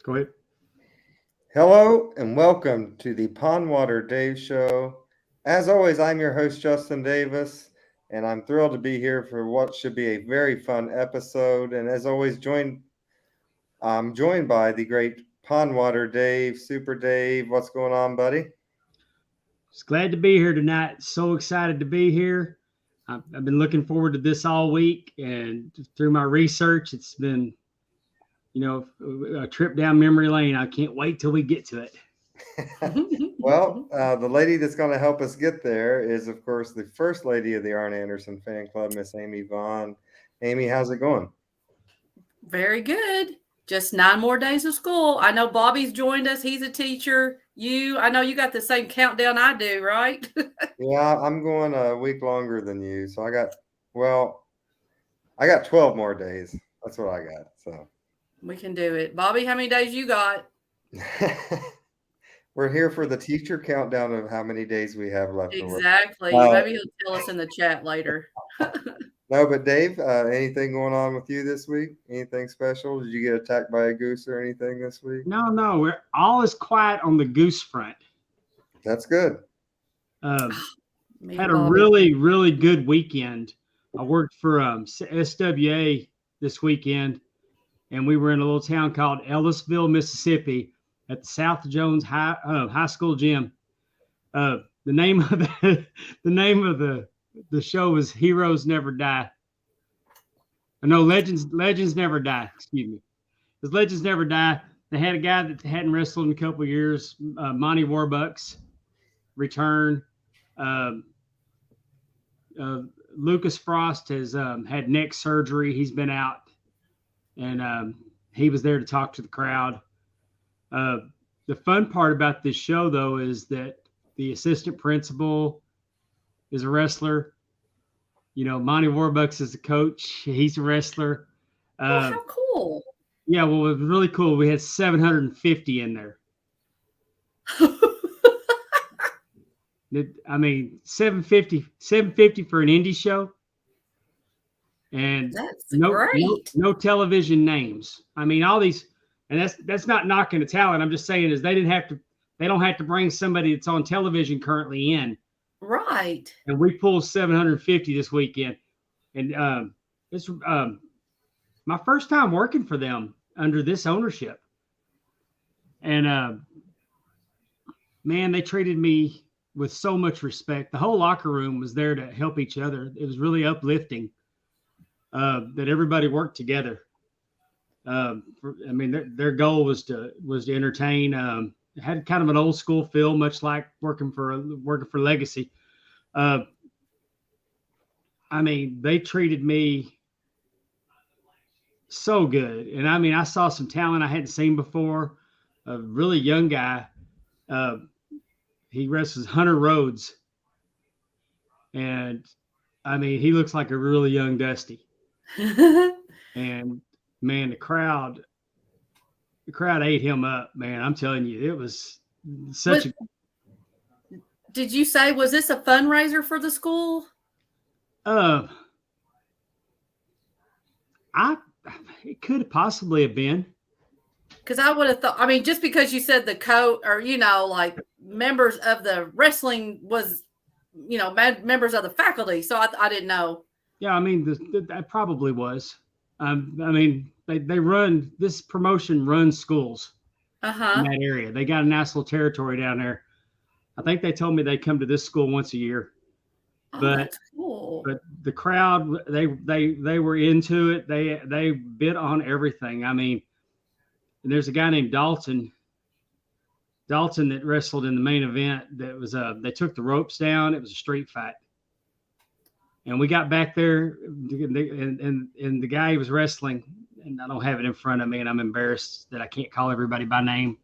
Go ahead. Hello and welcome to the Pondwater Dave Show. As always, I'm your host, Justin Davis, and I'm thrilled to be here for what should be a very fun episode. And as always, I'm joined by the great Pondwater Dave, Super Dave. What's going on, buddy? Just glad to be here tonight. So excited to be here. I've been looking forward to this all week, and through my research, it's been, a trip down memory lane. I can't wait till we get to it. Well, the lady that's going to help us get there is, of course, the first lady of the Arn Anderson fan club, Miss Amy Vaughn. Amy, how's it going? Very good. Just 9 more days of school. I know Bobby's joined us. He's a teacher. I know you got the same countdown I do, right? Yeah, I'm going a week longer than you. So I got 12 more days. That's what I got. So we can do it. Bobby, how many days you got? We're here for the teacher countdown of how many days we have left. Exactly. Maybe he'll tell us in the chat later. No, but Dave, anything going on with you this week? Anything special? Did you get attacked by a goose or anything this week? No. We're all is quiet on the goose front. That's good. Had a really, really good weekend. I worked for SWA this weekend, and we were in a little town called Ellisville, Mississippi, at the South Jones High School gym. The name of the show was Heroes Never Die. No, Legends Never Die. Excuse me. Because Legends Never Die. They had a guy that hadn't wrestled in a couple of years, Monty Warbucks, return. Lucas Frost has had neck surgery. He's been out, and he was there to talk to the crowd. The fun part about this show, though, is that the assistant principal is a wrestler. Monty Warbucks is the coach. He's a wrestler. How cool. Yeah, well, it was really cool. We had 750 in there. 750 for an indie show. And that's great. No television names. All these, and that's not knocking the talent. I'm just saying is they don't have to bring somebody that's on television currently in. Right. And we pulled 750 this weekend. And it's my first time working for them under this ownership. And man, they treated me with so much respect. The whole locker room was there to help each other. It was really uplifting that everybody worked together. Their goal was to entertain. It had kind of an old school feel, much like working for Legacy. They treated me so good. And I saw some talent I hadn't seen before. A really young guy. He wrestles Hunter Rhodes. And he looks like a really young Dusty. And man, the crowd ate him up, man. I'm telling you, it was Did you say, was this a fundraiser for the school? It could possibly have been. Because I would have thought, just because you said the coach or, like members of the wrestling was, members of the faculty. So I didn't know. Yeah, that probably was. They run, this promotion runs schools in that area. They got a nice little territory down there. I think they told me they come to this school once a year. That's cool. But the crowd, they were into it. They bid on everything. And there's a guy named Dalton that wrestled in the main event. That was they took the ropes down. It was a street fight. And we got back there, and the guy he was wrestling, and I don't have it in front of me, and I'm embarrassed that I can't call everybody by name.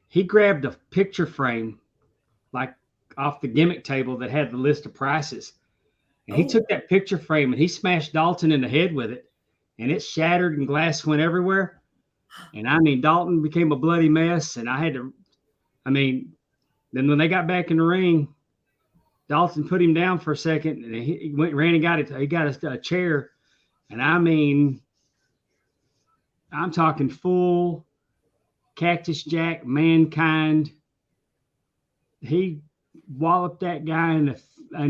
He grabbed a picture frame, like off the gimmick table that had the list of prices. And he took that picture frame and he smashed Dalton in the head with it. And it shattered and glass went everywhere. And Dalton became a bloody mess. And then when they got back in the ring, Dalton put him down for a second, and he ran and got a chair. And I'm talking full Cactus Jack, Mankind. He walloped that guy in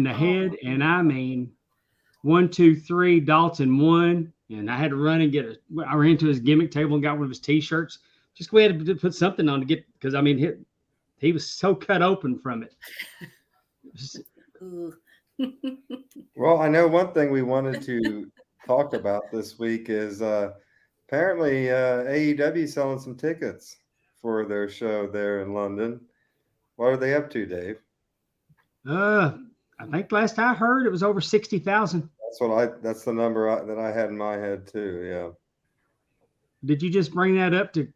the head, and I mean, 1, 2, 3, Dalton won, and I had to run and I ran to his gimmick table and got one of his T-shirts. Just we had to put something on to get, because I mean, he was so cut open from it. Well, I know one thing we wanted to talk about this week is apparently AEW selling some tickets for their show there in London. What are they up to, Dave? I think last I heard it was over 60,000. That's the number that I had in my head too. Yeah. Did you just bring that up to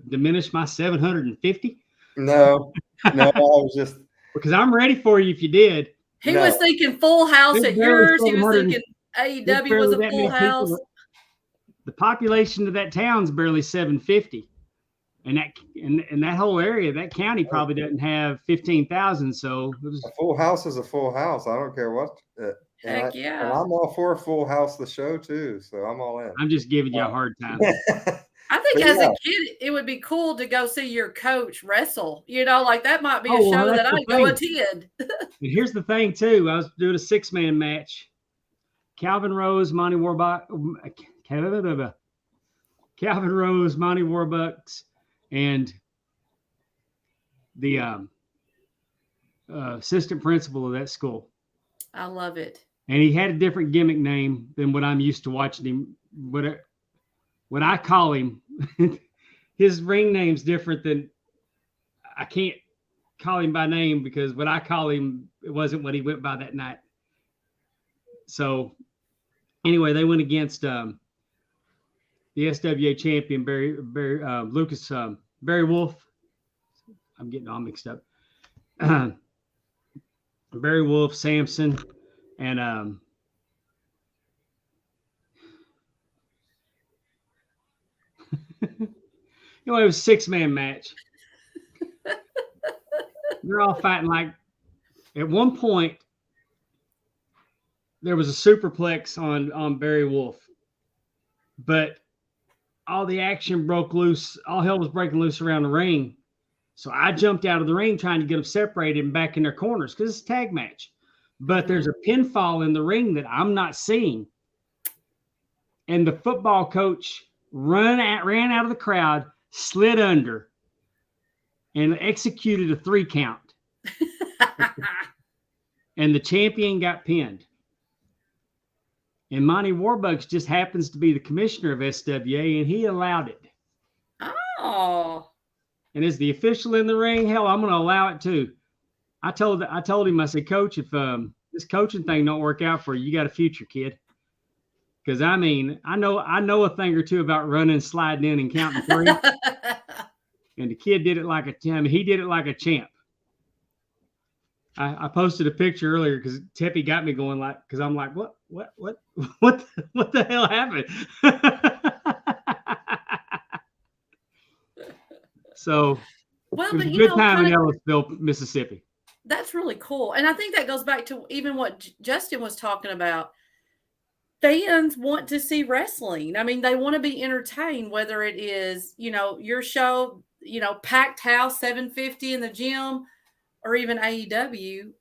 diminish my 750? No, I was just because I'm ready for you if you did. He was thinking Full House at yours. He was thinking AEW was a full house. The population of that town's barely 750. And that whole area, that county probably doesn't have 15,000. So a full house is a full house. I don't care what. Heck yeah! And I'm all for a full house, the show too. So I'm all in. I'm just giving you a hard time. I think as a kid, it would be cool to go see your coach wrestle. Like that might be a show that I'd go attend. And here's the thing too. I was doing a 6-man match. Calvin Rose, Monty Warbucks, and the assistant principal of that school. I love it. And he had a different gimmick name than what I'm used to watching him. What I call him, his ring name's different than, I can't call him by name because what I call him, it wasn't what he went by that night. So anyway, they went against the SWA champion, Barry Wolf. I'm getting all mixed up. Barry Wolf, Samson, and it was a 6-man match. They're all fighting like. At one point, there was a superplex on Barry Wolf, but all the action broke loose. All hell was breaking loose around the ring. So I jumped out of the ring trying to get them separated and back in their corners because it's a tag match. But there's a pinfall in the ring that I'm not seeing. And the football coach ran out of the crowd, slid under, and executed a 3 count. And the champion got pinned. And Monty Warbucks just happens to be the commissioner of SWA, and he allowed it. Oh. And as the official in the ring, hell, I'm going to allow it too. I told him, I said, Coach, if this coaching thing don't work out for you, you got a future, kid. Because I mean, I know a thing or two about running, sliding in, and counting 3. And the kid did it like a champ. He did it like a champ. I posted a picture earlier because Teppy got me going because I'm like, what the hell happened? So it was a good time in Ellisville, Mississippi. That's really cool. And I think that goes back to even what Justin was talking about. Fans want to see wrestling. I mean, they want to be entertained, whether it is, your show, packed house, 750 in the gym, or even AEW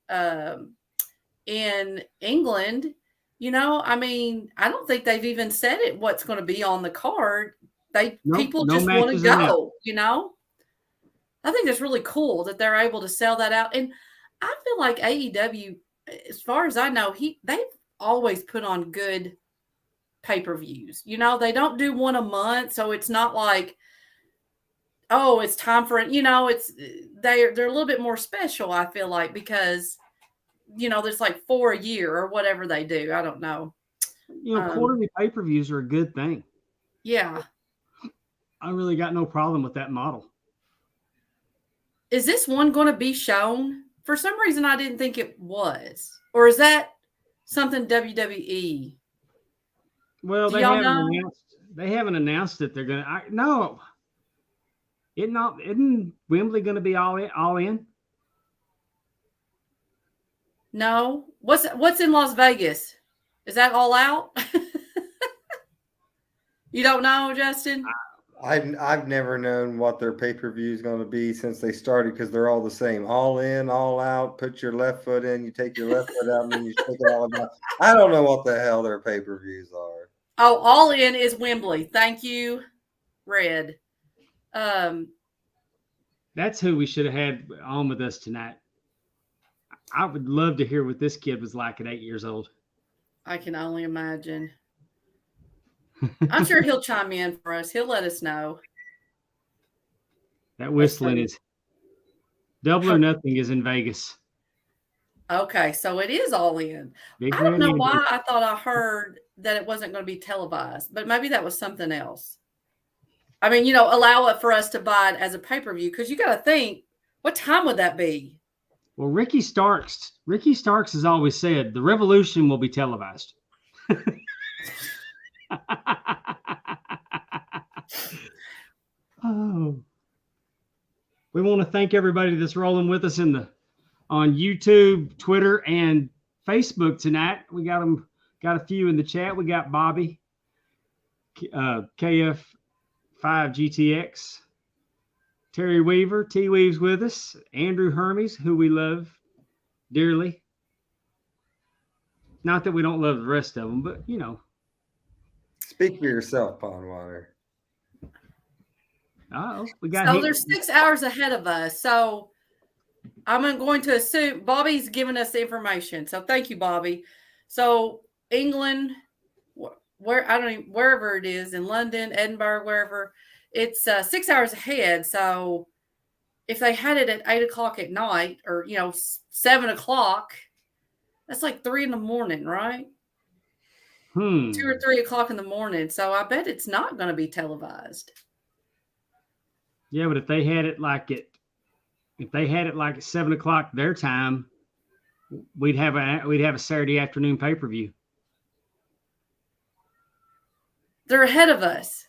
in England. I mean, I don't think they've even said what's going to be on the card. People just want to go, I think that's really cool that they're able to sell that out. And I feel like AEW, as far as I know, they've always put on good pay-per-views. They don't do one a month, so it's not like, oh, it's time for it. They're a little bit more special, I feel like, because there's like 4 a year or whatever they do. I don't know. Quarterly pay-per-views are a good thing. Yeah. I really got no problem with that model. Is this one going to be shown? For some reason, I didn't think it was. Or is that something WWE? Well, they haven't announced that they're going to. No. Isn't Wembley going to be all in? No. What's in Las Vegas? Is that all out? You don't know, Justin? I've never known what their pay-per-view is going to be since they started because they're all the same. All in, all out. Put your left foot in, you take your left foot out, and then you shake it all about. I don't know what the hell their pay-per-views are. Oh, All In is Wembley. Thank you, Red. That's who we should have had on with us tonight. I would love to hear what this kid was like at 8 years old. I can only imagine. I'm sure he'll chime in for us. He'll let us know. That whistling is Double or Nothing is in Vegas. Okay, so it is All In. I don't know why I thought I heard that it wasn't going to be televised, but maybe that was something else. I mean, allow it for us to buy it as a pay-per-view because you got to think, what time would that be? Well, Ricky Starks has always said the Revolution will be televised. Oh, we want to thank everybody that's rolling with us on YouTube, Twitter, and Facebook tonight. We got a few in the chat. We got Bobby, KF5GTX, Terry Weaver, T Weaves with us, Andrew Hermes, who we love dearly. Not that we don't love the rest of them, but Speak for yourself, Pondwater. We got. So there's 6 hours ahead of us. So I'm going to assume Bobby's giving us the information. So thank you, Bobby. So England, wherever it is in London, Edinburgh, wherever, it's 6 hours ahead. So if they had it at 8 o'clock at night or 7 o'clock, that's like 3 a.m, right? 2 or 3 o'clock in the morning. So I bet it's not going to be televised. Yeah, but if they had it like at 7 o'clock their time, we'd have a Saturday afternoon pay-per-view. They're ahead of us.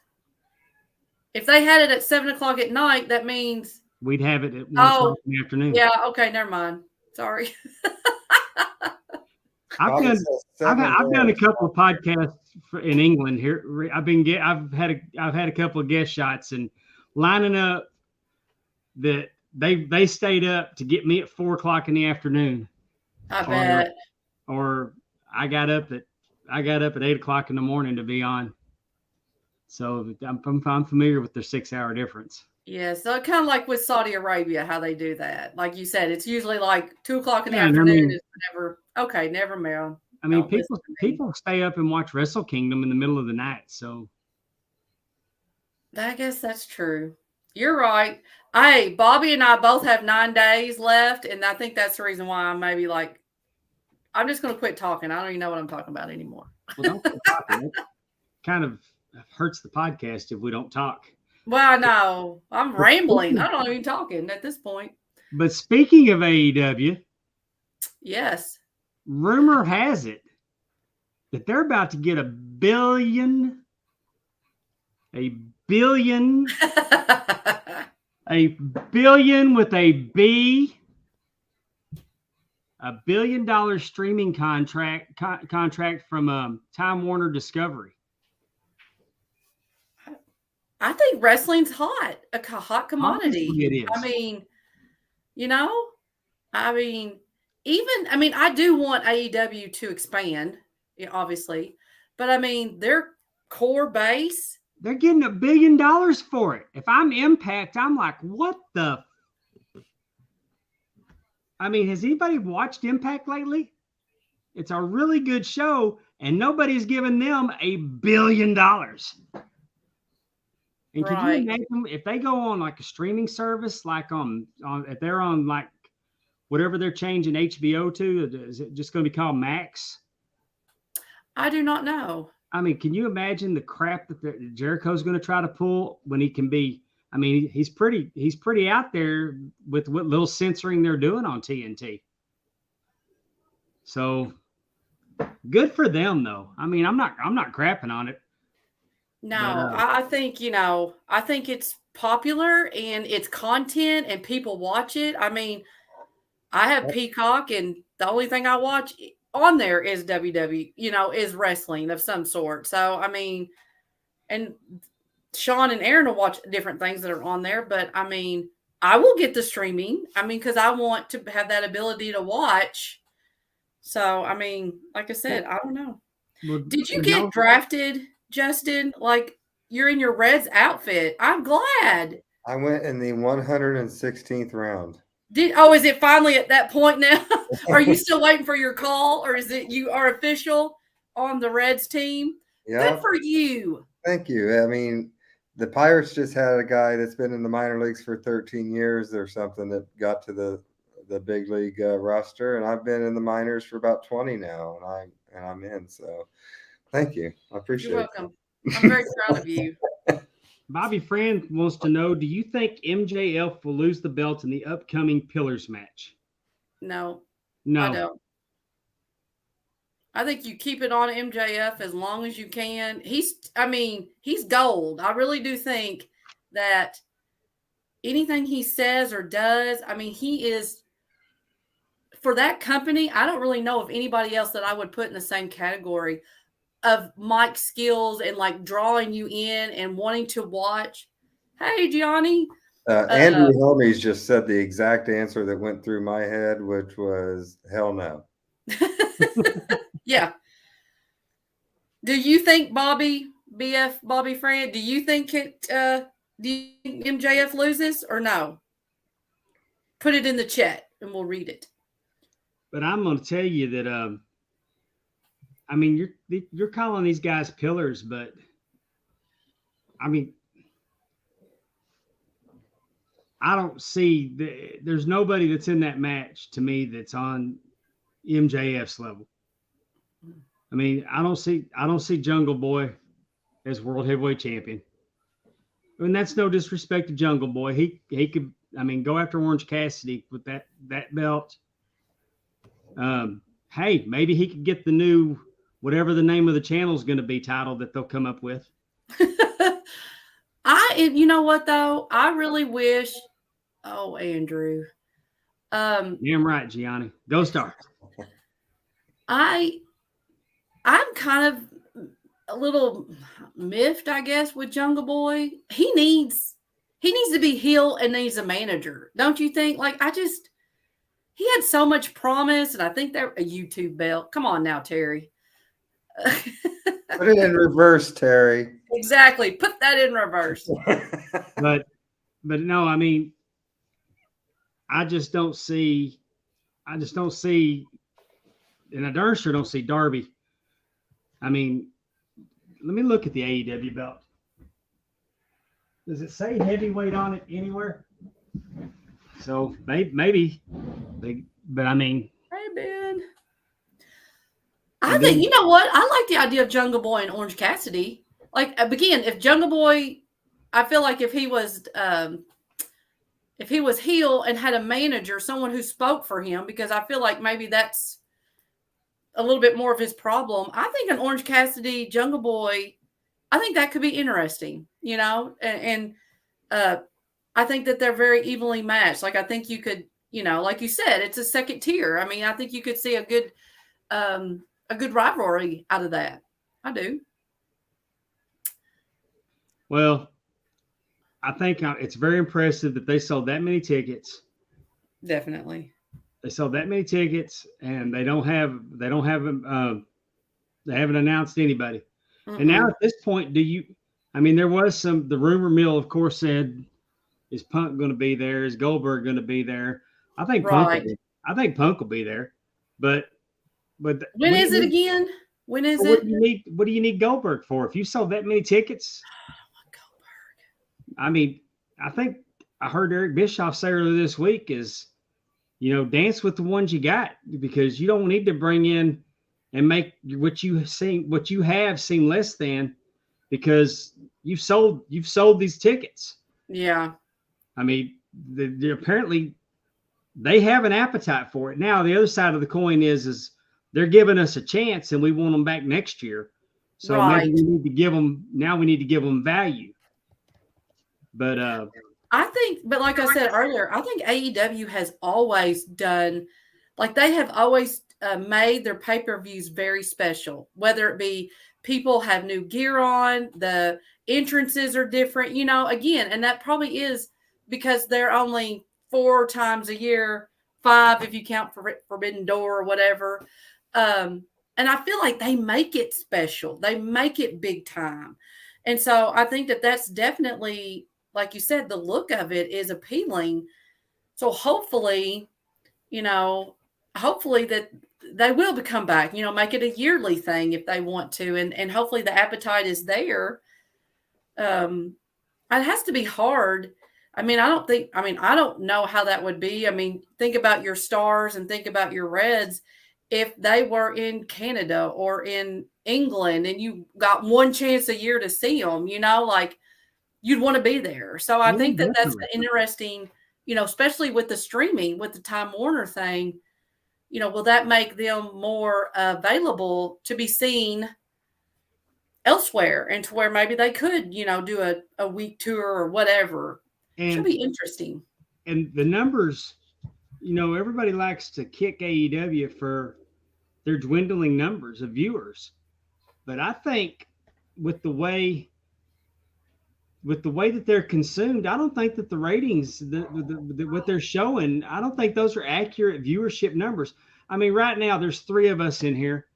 If they had it at 7 o'clock at night, that means we'd have it at 1 o'clock in the afternoon. Yeah, okay, never mind. Sorry. I've done a couple of podcasts in England here. I've had a couple of guest shots and lining up that they stayed up to get me at 4 o'clock in the afternoon. I bet. Or I got up at 8 o'clock in the morning to be on. So I'm familiar with their 6 hour difference. Yeah, so kind of like with Saudi Arabia, how they do that. Like you said, it's usually like 2 o'clock in the afternoon is whenever. Okay, never mind. I mean, people stay up and watch Wrestle Kingdom in the middle of the night. So I guess that's true. You're right. Hey, Bobby and I both have 9 days left, and I think that's the reason why I'm maybe like, I'm just going to quit talking. I don't even know what I'm talking about anymore. Well, don't quit talking. It kind of hurts the podcast if we don't talk. Well, I know. I'm rambling. I'm not even talking at this point. But speaking of AEW, yes, rumor has it that they're about to get a billion with a B, $1 billion streaming contract from Time Warner Discovery. I think wrestling's hot, a hot commodity. Obviously it is. I mean, I do want AEW to expand, obviously, but I mean, their core base. They're getting $1 billion for it. If I'm Impact, I'm like, what the? I mean, has anybody watched Impact lately? It's a really good show, and nobody's given them $1 billion. And can you imagine if they go on like a streaming service, like if they're on like whatever they're changing HBO to, is it just going to be called Max? I do not know. I mean, can you imagine the crap that Jericho's going to try to pull when he can be? I mean, he's pretty out there with what little censoring they're doing on TNT. So good for them, though. I mean, I'm not crapping on it. No, I think it's popular and it's content and people watch it. I mean, I have Peacock and the only thing I watch on there is WWE, is wrestling of some sort. So, I mean, and Sean and Aaron will watch different things that are on there. But I mean, I will get the streaming. I mean, because I want to have that ability to watch. So I mean, like I said, I don't know. Did you get drafted, Justin? Like you're in your Reds outfit. I'm glad. I went in the 116th round. Is it finally at that point now? Are you still waiting for your call, or is it you are official on the Reds team? Yeah. Good for you. Thank you. I mean, the Pirates just had a guy that's been in the minor leagues for 13 years or something that got to the big league roster, and I've been in the minors for about 20 now, and I'm in. So, thank you. I appreciate it. You're welcome. I'm very proud of you. Bobby Friend wants to know, do you think MJF will lose the belt in the upcoming Pillars match? No. No. I don't. I think you keep it on MJF as long as you can. He's gold. I really do think that anything he says or does, I mean, he is, for that company, I don't really know of anybody else that I would put in the same category of Mike's skills and like drawing you in and wanting to watch. Hey, Gianni. Andrew Helmies just said the exact answer that went through my head, which was hell no. Yeah. Do you think Bobby Friend, do you think MJF loses or no? Put it in the chat and we'll read it. But I'm going to tell you that I mean, you're calling these guys pillars, but I mean, I don't see there's nobody that's in that match to me that's on MJF's level. I mean, I don't see Jungle Boy as world heavyweight champion. And that's no disrespect to Jungle Boy. He could, I mean, go after Orange Cassidy with that belt. Hey, maybe he could get the new, whatever the name of the channel is going to be, title that they'll come up with. You know what though? I really wish. Oh, Andrew. Damn right, Gianni. Go Star. I'm kind of a little miffed, I guess, with Jungle Boy. He needs to be heel and needs a manager, don't you think? Like he had so much promise, and I think they're a YouTube belt. Come on now, Terry. Put it in reverse, Terry. Exactly. Put that in reverse. But no, I mean, I just don't see, and I darn sure don't see Darby. I mean, let me look at the AEW belt. Does it say heavyweight on it anywhere? So maybe but I mean. Hey, Ben. I think, you know what? I like the idea of Jungle Boy and Orange Cassidy. Like, again, if Jungle Boy, I feel like if he was heel and had a manager, someone who spoke for him, because I feel like maybe that's a little bit more of his problem. I think an Orange Cassidy, Jungle Boy, I think that could be interesting, you know, and I think that they're very evenly matched. Like, I think you could, you know, like you said, it's a second tier. I mean, I think you could see a good rivalry out of that. I do. Well, I think it's very impressive that they sold that many tickets. Definitely. They sold that many tickets, and they haven't announced anybody. Mm-mm. And now at this point, there was the rumor mill, of course, said, is Punk going to be there? Is Goldberg going to be there? I think Punk will be there. But when is it again? When is it? What do you need Goldberg for? If you sold that many tickets, I mean, I think I heard Eric Bischoff say earlier this week is, you know, dance with the ones you got, because you don't need to bring in and make what you have seem less than, because you've sold these tickets. Yeah. I mean, apparently they have an appetite for it. Now, the other side of the coin is they're giving us a chance and we want them back next year. So maybe we need to give them value. But but like I said earlier, I think AEW has always done, like they have always made their pay-per-views very special, whether it be people have new gear on, the entrances are different, again, and that probably is because they're only 4 times a year, 5 if you count for Forbidden Door or whatever. And I feel like they make it special. They make it big time. And so I think that that's definitely, like you said, the look of it is appealing. So hopefully, you know, hopefully that they will come back, make it a yearly thing if they want to. And hopefully the appetite is there. It has to be hard. I don't know how that would be. I mean, think about your Stars and think about your Reds. If they were in Canada or in England and you got one chance a year to see them, like you'd want to be there. So I think that that's interesting, especially with the streaming, with the Time Warner thing, will that make them more available to be seen elsewhere and to where maybe they could, do a week tour or whatever. And should be interesting. And the numbers, everybody likes to kick AEW for their dwindling numbers of viewers. But I think with the way that they're consumed, I don't think that the ratings, what they're showing, I don't think those are accurate viewership numbers. I mean, right now there's 3 of us in here.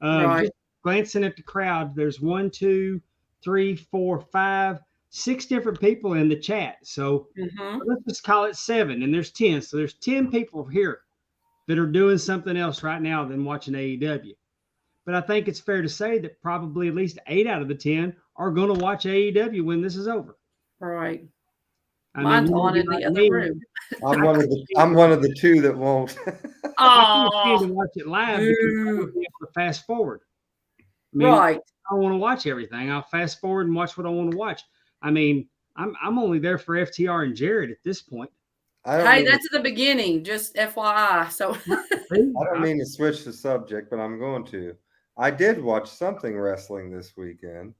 Right. Just glancing at the crowd, there's 1, 2, 3, 4, 5, 6 different people in the chat. So let's just call it 7, and there's 10. So there's 10 people here that are doing something else right now than watching AEW. But I think it's fair to say that probably at least 8 out of the 10 are going to watch AEW when this is over. Right. Mine's on in the other room. I'm one of the 2 that won't. I can't stand to watch it live because I won't be able to fast forward. Right. I want to watch everything. I'll fast forward and watch what I want to watch. I mean, I'm only there for FTR and Jared at this point. Hey, that's at the beginning, just FYI. So I don't mean to switch the subject, but I'm going to. I did watch something wrestling this weekend,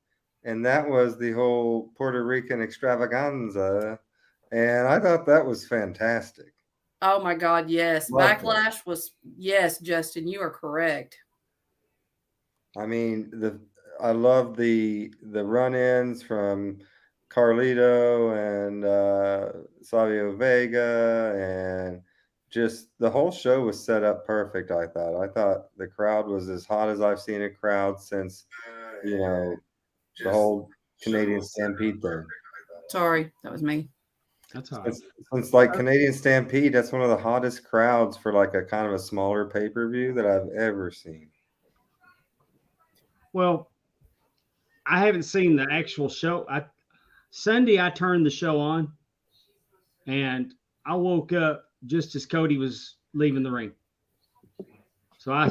and that was the whole Puerto Rican extravaganza, and I thought that was fantastic. Oh my God, yes. Backlash was, yes, Justin, you are correct. I mean, I love the run-ins from Carlito and Savio Vega, and just the whole show was set up perfect. I thought the crowd was as hot as I've seen a crowd since, the whole Canadian Stampede thing. Sorry, that was me. That's all right. Since like Canadian Stampede, that's one of the hottest crowds for like a kind of a smaller pay-per-view that I've ever seen. Well, I haven't seen the actual show. Sunday I turned the show on, and I woke up just as Cody was leaving the ring. So I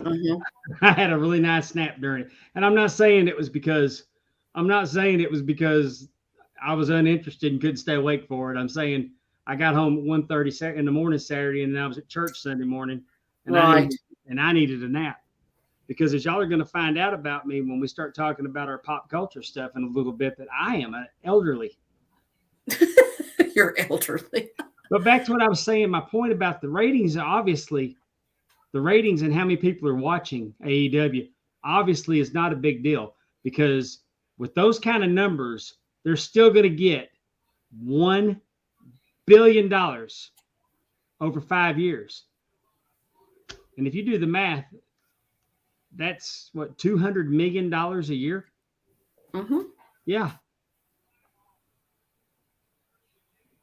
had a really nice nap during it. And I'm not saying it was because I was uninterested and couldn't stay awake for it. I'm saying I got home at 1:30 in the morning Saturday, and then I was at church Sunday morning, and I needed a nap. Because as y'all are going to find out about me when we start talking about our pop culture stuff in a little bit, that I am an elderly. You're elderly. But back to what I was saying, my point about the ratings, obviously, the ratings and how many people are watching AEW obviously is not a big deal, because with those kind of numbers, they're still going to get $1 billion over 5 years. And if you do the math, that's what, $200 million a year? Yeah.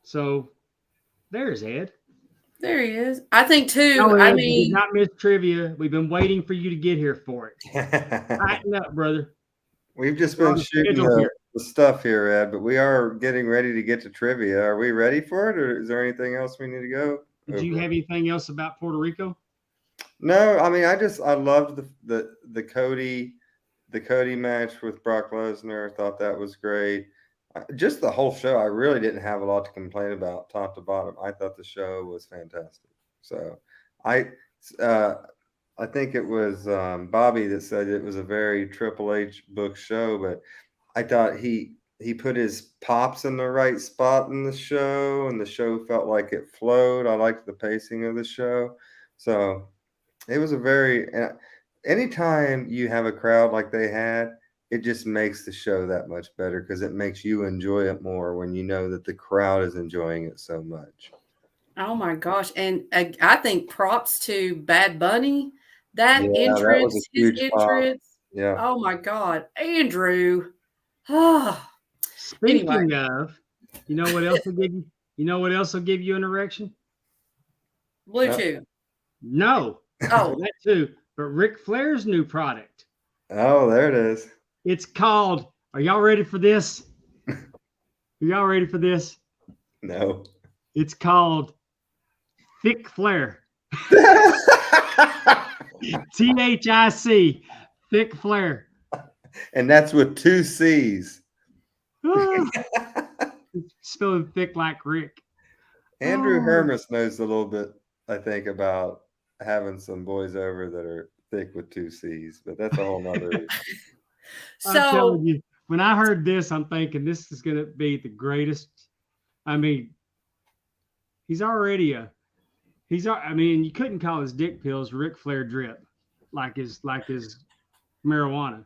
So there's Ed. There he is. I think too. No, Ed, we did not miss trivia. We've been waiting for you to get here for it. Tighten up, brother. We've just been shooting the stuff here, Ed, but we are getting ready to get to trivia. Are we ready for it, or is there anything else we need to go? Did you have anything else about Puerto Rico? No, I mean, I loved the Cody match with Brock Lesnar. I thought that was great. Just the whole show, I really didn't have a lot to complain about, top to bottom. I thought the show was fantastic. So I think it was Bobby that said it was a very Triple H book show, but I thought he put his pops in the right spot in the show, and the show felt like it flowed. I liked the pacing of the show. So it was anytime you have a crowd like they had, it just makes the show that much better because it makes you enjoy it more when you know that the crowd is enjoying it so much. Oh my gosh. And I think props to Bad Bunny. That That was a entrance, his huge pop. entrance. Yeah. Oh my God. Andrew. Oh. Speaking of, you know what else will give you? You know what else will give you an erection? Bluetooth. No. Oh. That too. But Ric Flair's new product. Oh, there it is. It's called. Are y'all ready for this? Are y'all ready for this? No. It's called Thick Flair. THIC. Thick Flair. And that's with 2 C's. Spelling thick like Rick. Andrew Hermes knows a little bit, I think, about having some boys over that are thick with 2 C's, but that's a whole nother issue. So I'm telling you, when I heard this, I'm thinking this is going to be the greatest. I mean, I mean, you couldn't call his dick pills Ric Flair drip like his marijuana,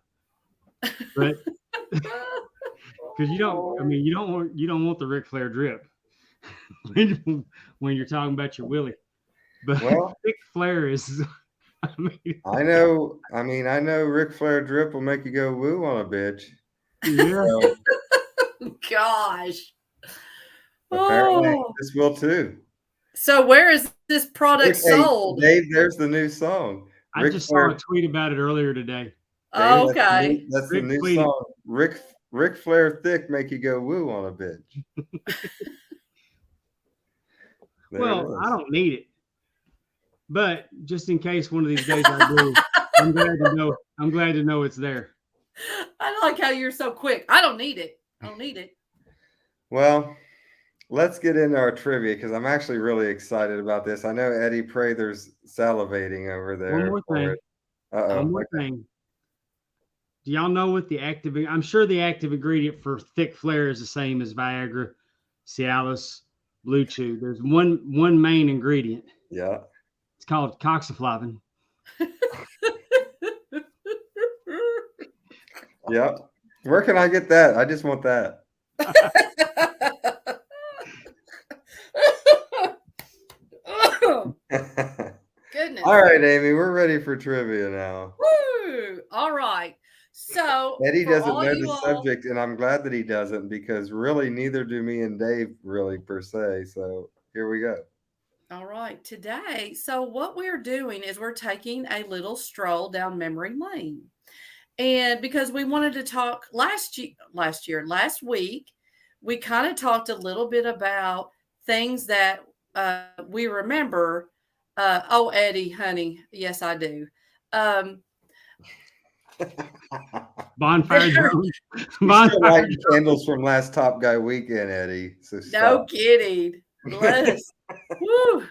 but because you don't want the Ric Flair drip when you're talking about your willy, but Ric Flair is. I know Ric Flair drip will make you go woo on a bitch. Yeah. Gosh. Apparently, this will too. So where is this product sold? Dave, there's the new song. I just saw a tweet about it earlier today. Oh, okay. That's the new song. Ric Flair thick make you go woo on a bitch. Well, I don't need it, but just in case one of these days I do, I'm glad to know it's there. I like how you're so quick. I don't need it. Well, let's get into our trivia because I'm actually really excited about this. I know Eddie Prather's salivating over there. One more thing. Do y'all know what the active? I'm sure the active ingredient for Thick Flair is the same as Viagra, Cialis, Blue Chew. There's one main ingredient. Yeah. It's called coxiflavin. Yep. Where can I get that? I just want that. Goodness. All right, Amy, we're ready for trivia now. Woo! All right. So Eddie doesn't know the subject, and I'm glad that he doesn't because really neither do me and Dave really per se. So here we go. All right. Today, so what we're doing is we're taking a little stroll down memory lane. And because we wanted to talk last week, we kind of talked a little bit about things that we remember. Oh, Eddie, honey. Yes, I do. Bonfire drones. Bonfire candles from last Top Guy weekend, Eddie. So no kidding. Bless. Woo.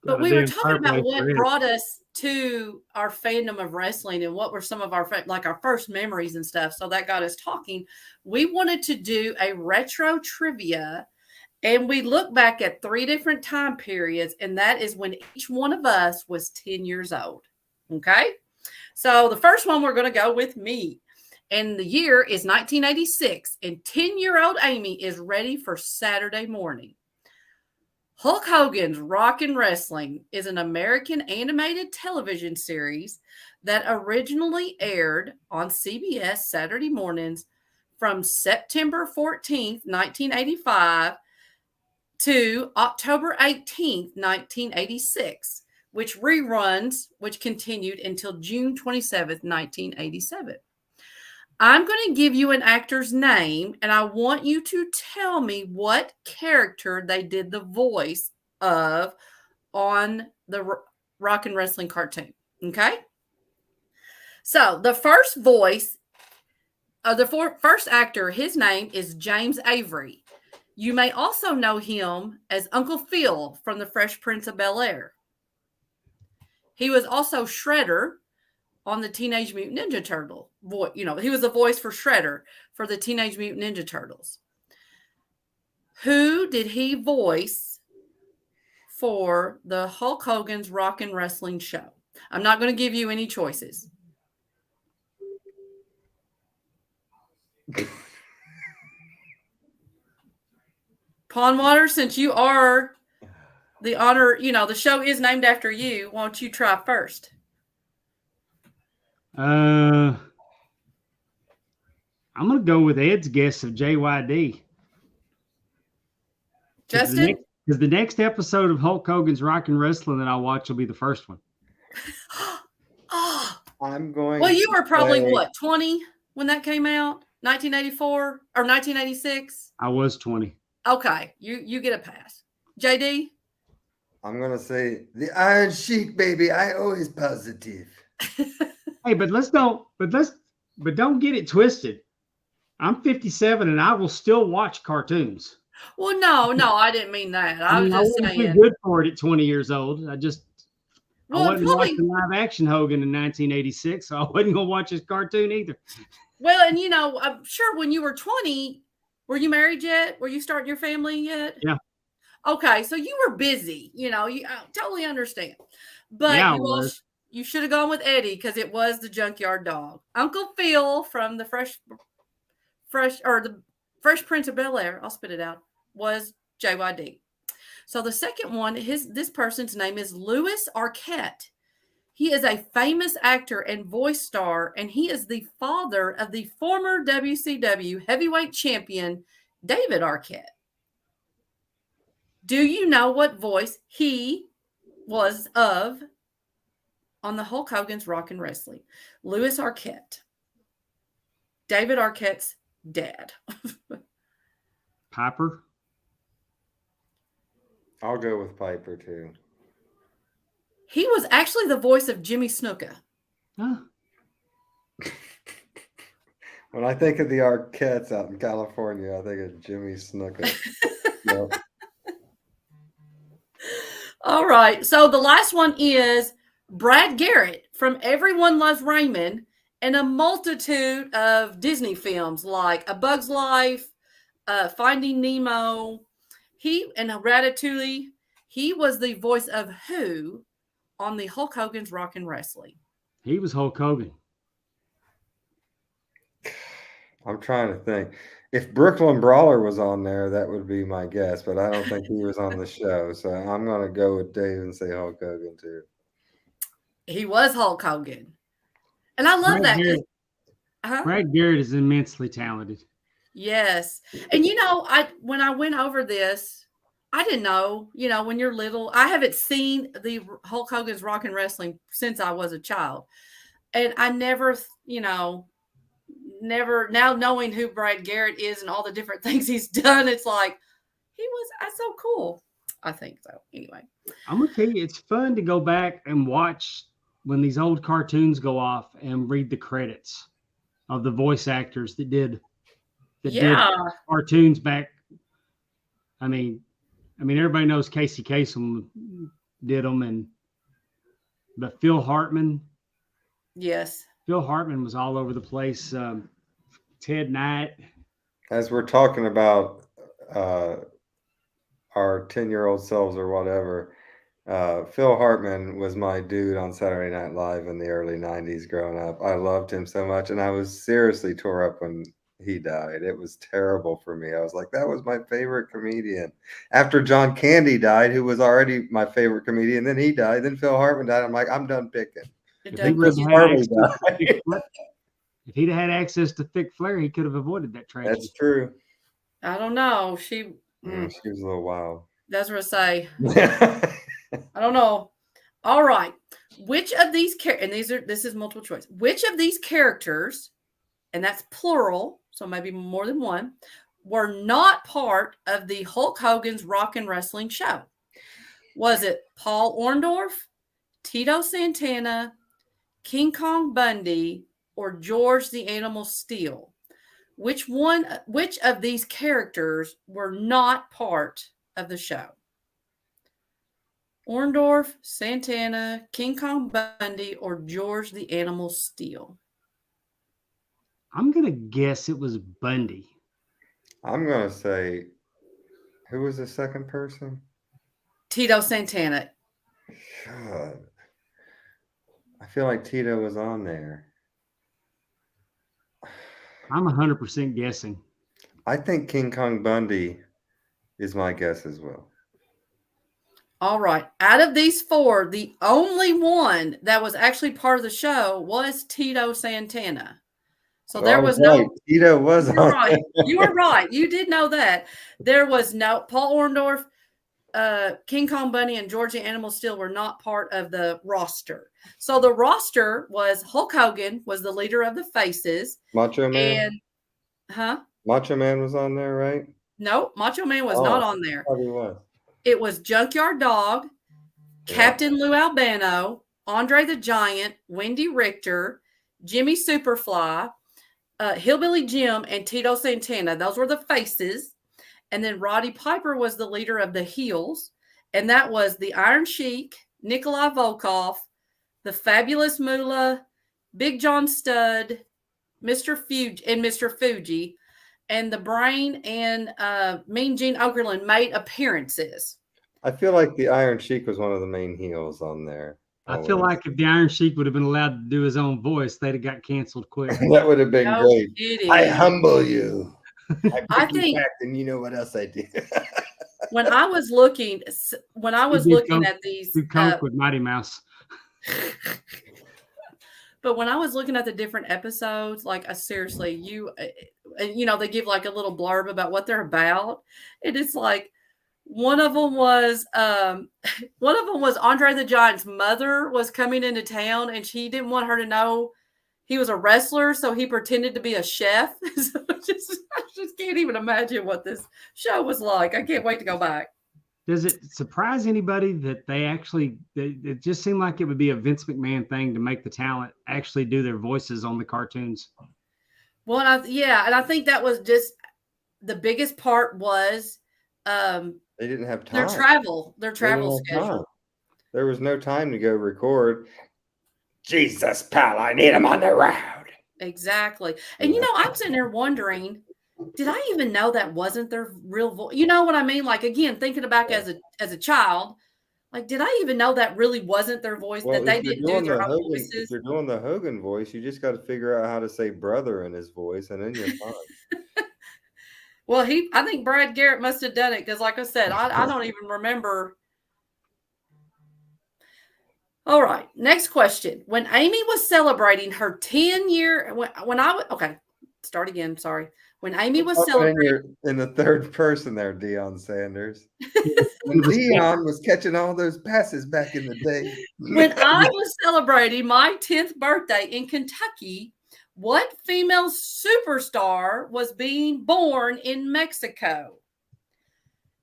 But we were talking about what brought us to our fandom of wrestling and what were some of our our first memories and stuff. So that got us talking. We wanted to do a retro trivia, and we look back at 3 different time periods, and that is when each one of us was 10 years old. Okay. So the first one we're going to go with me. And the year is 1986. And 10-year-old Amy is ready for Saturday morning. Hulk Hogan's Rockin' Wrestling is an American animated television series that originally aired on CBS Saturday mornings from September 14th, 1985 to October 18th, 1986. Which continued until June 27th, 1987. I'm going to give you an actor's name, and I want you to tell me what character they did the voice of on the Rockin' Wrestling cartoon. Okay? So the first voice, first actor, his name is James Avery. You may also know him as Uncle Phil from The Fresh Prince of Bel-Air. He was also Shredder on the Teenage Mutant Ninja Turtle. He was the voice for Shredder for the Teenage Mutant Ninja Turtles. Who did he voice for the Hulk Hogan's Rockin' Wrestling show? I'm not going to give you any choices. Pondwater, since you are the honor, the show is named after you. Why don't you try first? I'm gonna go with Ed's guess of JYD. Justin? Because the next episode of Hulk Hogan's Rockin' Wrestling that I watch will be the first one. Oh, I'm going. Well, you were probably what, 20 when that came out? 1984 or 1986? I was 20. Okay, you get a pass. JD? I'm gonna say the Iron Sheik, baby. I always positive. Hey, but don't get it twisted. I'm 57 and I will still watch cartoons. Well, no, I didn't mean that. I was just wasn't saying. too good for it at 20 years old. I wasn't probably, watching live action Hogan in 1986, so I wasn't gonna watch his cartoon either. Well, and I'm sure when you were 20, were you married yet? Were you starting your family yet? Yeah. Okay, so you were busy. I totally understand. But Yeah, you should have gone with Eddie because it was the Junkyard Dog. Uncle Phil from the Fresh Prince of Bel-Air, I'll spit it out, was JYD. So the second one, this person's name is Louis Arquette. He is a famous actor and voice star, and he is the father of the former WCW heavyweight champion, David Arquette. Do you know what voice he was of on the Hulk Hogan's Rockin' Wrestling? Louis Arquette. David Arquette's dad. Piper? I'll go with Piper too. He was actually the voice of Jimmy Snuka. Huh? When I think of the Arquettes out in California, I think of Jimmy Snuka. Yep. All right. So the last one is Brad Garrett from Everyone Loves Raymond and a multitude of Disney films like A Bug's Life, Finding Nemo. And Ratatouille. He was the voice of who on the Hulk Hogan's Rockin' Wrestling? He was Hulk Hogan. I'm trying to think. If Brooklyn Brawler was on there, that would be my guess, but I don't think he was on the show. So I'm going to go with Dave and say Hulk Hogan too. He was Hulk Hogan. And I love that. Brad Garrett is immensely talented. Yes. And when I went over this, I didn't know, when you're little, I haven't seen the Hulk Hogan's Rockin' Wrestling since I was a child. And I never, now knowing who Brad Garrett is and all the different things he's done, it's like, that's so cool. I think so. Anyway. I'm going to tell you, it's fun to go back and watch when these old cartoons go off and read the credits of the voice actors that did cartoons back. I mean, everybody knows Casey Kasem did them, but Phil Hartman. Yes. Phil Hartman was all over the place. Ted Knight. As we're talking about our 10-year-old selves or whatever, Phil Hartman was my dude on Saturday Night Live in the early 90s growing up. I loved him so much, and I was seriously tore up when he died. It was terrible for me. I was like, that was my favorite comedian. After John Candy died, who was already my favorite comedian, then he died, then Phil Hartman died. I'm like, I'm done picking. If he'd had access to Thick Flair, he could have avoided that tragedy. That's true. I don't know. She was a little wild. That's what I say. I don't know. All right. Which of these this is multiple choice. Which of these characters, and that's plural, so maybe more than one, were not part of the Hulk Hogan's Rockin' Wrestling show? Was it Paul Orndorff, Tito Santana, King Kong Bundy, or George the Animal Steele? Which of these characters were not part of the show? Orndorff, Santana, King Kong Bundy, or George the Animal Steele? I'm going to guess it was Bundy. I'm going to say, who was the second person? Tito Santana. God. I feel like Tito was on there. I'm 100% guessing. I think King Kong Bundy is my guess as well. All right. Out of these four, the only one that was actually part of the show was Tito Santana. So there was no. Tito was on. Right. You were right. You did know that. There was no Paul Orndorff, King Kong Bundy, and Georgie Animal Steel were not part of the roster. So the roster was Hulk Hogan was the leader of the Faces. Macho Man. And Macho Man was on there, right? No, Macho Man was not on there. Probably was. It was Junkyard Dog, Captain Lou Albano, Andre the Giant, Wendy Richter, Jimmy Superfly, Hillbilly Jim, and Tito Santana. Those were the Faces. And then Roddy Piper was the leader of the Heels. And that was the Iron Sheik, Nikolai Volkov, the Fabulous Moolah, Big John Studd, Mr. Fuji. And the Brain and Mean Gene Okerlund made appearances. I feel like the Iron Sheik was one of the main heels on there. I feel like if the Iron Sheik would have been allowed to do his own voice, they'd have got canceled quick. That would have been great. Kidding. I humble you. I think, and you know what else I did. when I was looking at these, coke with Mighty Mouse. But when I was looking at the different episodes, like seriously, they give like a little blurb about what they're about, and it's like one of them was Andre the Giant's mother was coming into town, and she didn't want her to know he was a wrestler, so he pretended to be a chef. So I just can't even imagine what this show was like. I can't wait to go back. Does it surprise anybody that it just seemed like it would be a Vince McMahon thing to make the talent actually do their voices on the cartoons? Well, and I think that was just the biggest part was they didn't have time. Their travel schedule. There was no time to go record. Jesus, pal, I need him on the road. Exactly. And I'm sitting there wondering, did I even know that wasn't their real voice? You know what I mean? Like, again, thinking back as a child, like, did I even know that really wasn't their voice, that they didn't do their own voices? If you're doing the Hogan voice, you just got to figure out how to say brother in his voice, and then you're fine. Well, I think Brad Garrett must have done it, because like I said, I don't even remember. All right, next question. When Amy was celebrating her 10-year, start again, sorry. When Amy was celebrating. In the third person there, Deion Sanders. When Deion was catching all those passes back in the day. When I was celebrating my 10th birthday in Kentucky, what female superstar was being born in Mexico?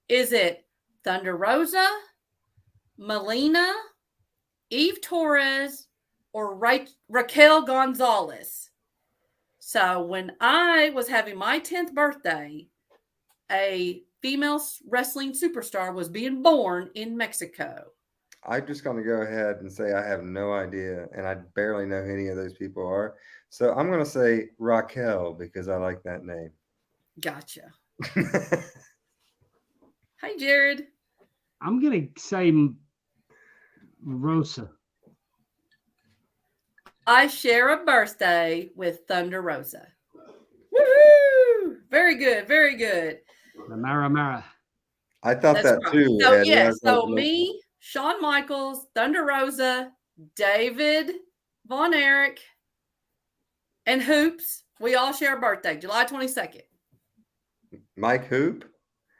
Is it Thunder Rosa, Melina, Eve Torres, or Raquel Gonzalez? So when I was having my 10th birthday, a female wrestling superstar was being born in Mexico. I'm just going to go ahead and say I have no idea, and I barely know who any of those people are. So I'm going to say Raquel because I like that name. Gotcha. Hi, Jared. I'm going to say Rosa. I share a birthday with Thunder Rosa. Woohoo! Very good, very good. Mara. I thought that's that right. Too. So yes, me, Shawn Michaels, Thunder Rosa, David Von Erich, and Hoops. We all share a birthday, July 22nd. Mike Hoop?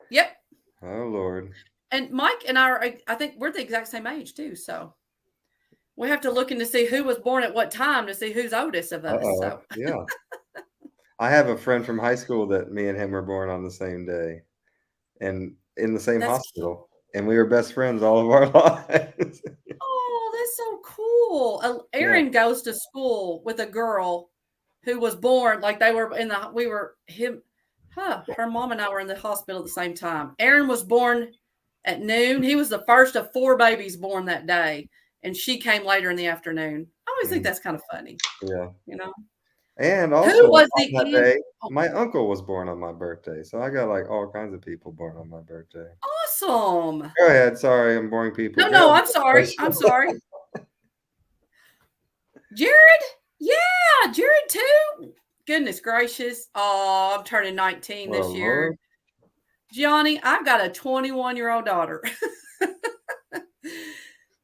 Yep. Oh, Lord. And Mike and I think we're the exact same age too, so we have to look in to see who was born at what time to see who's oldest of us. So. Yeah. I have a friend from high school that me and him were born on the same day and in the same hospital. And we were best friends all of our lives. Oh, that's so cool. Aaron goes to school with a girl who was born, like her mom and I were in the hospital at the same time. Aaron was born at noon. He was the first of 4 babies born that day. And she came later in the afternoon. I always think that's kind of funny. Yeah. And also who was that day, my uncle was born on my birthday. So I got like all kinds of people born on my birthday. Awesome. Go ahead. Sorry, I'm boring people. No, I'm sorry. Jared? Yeah, Jared too. Goodness gracious. Oh, I'm turning 19 this year. Lord. Johnny, I've got a 21-year-old daughter.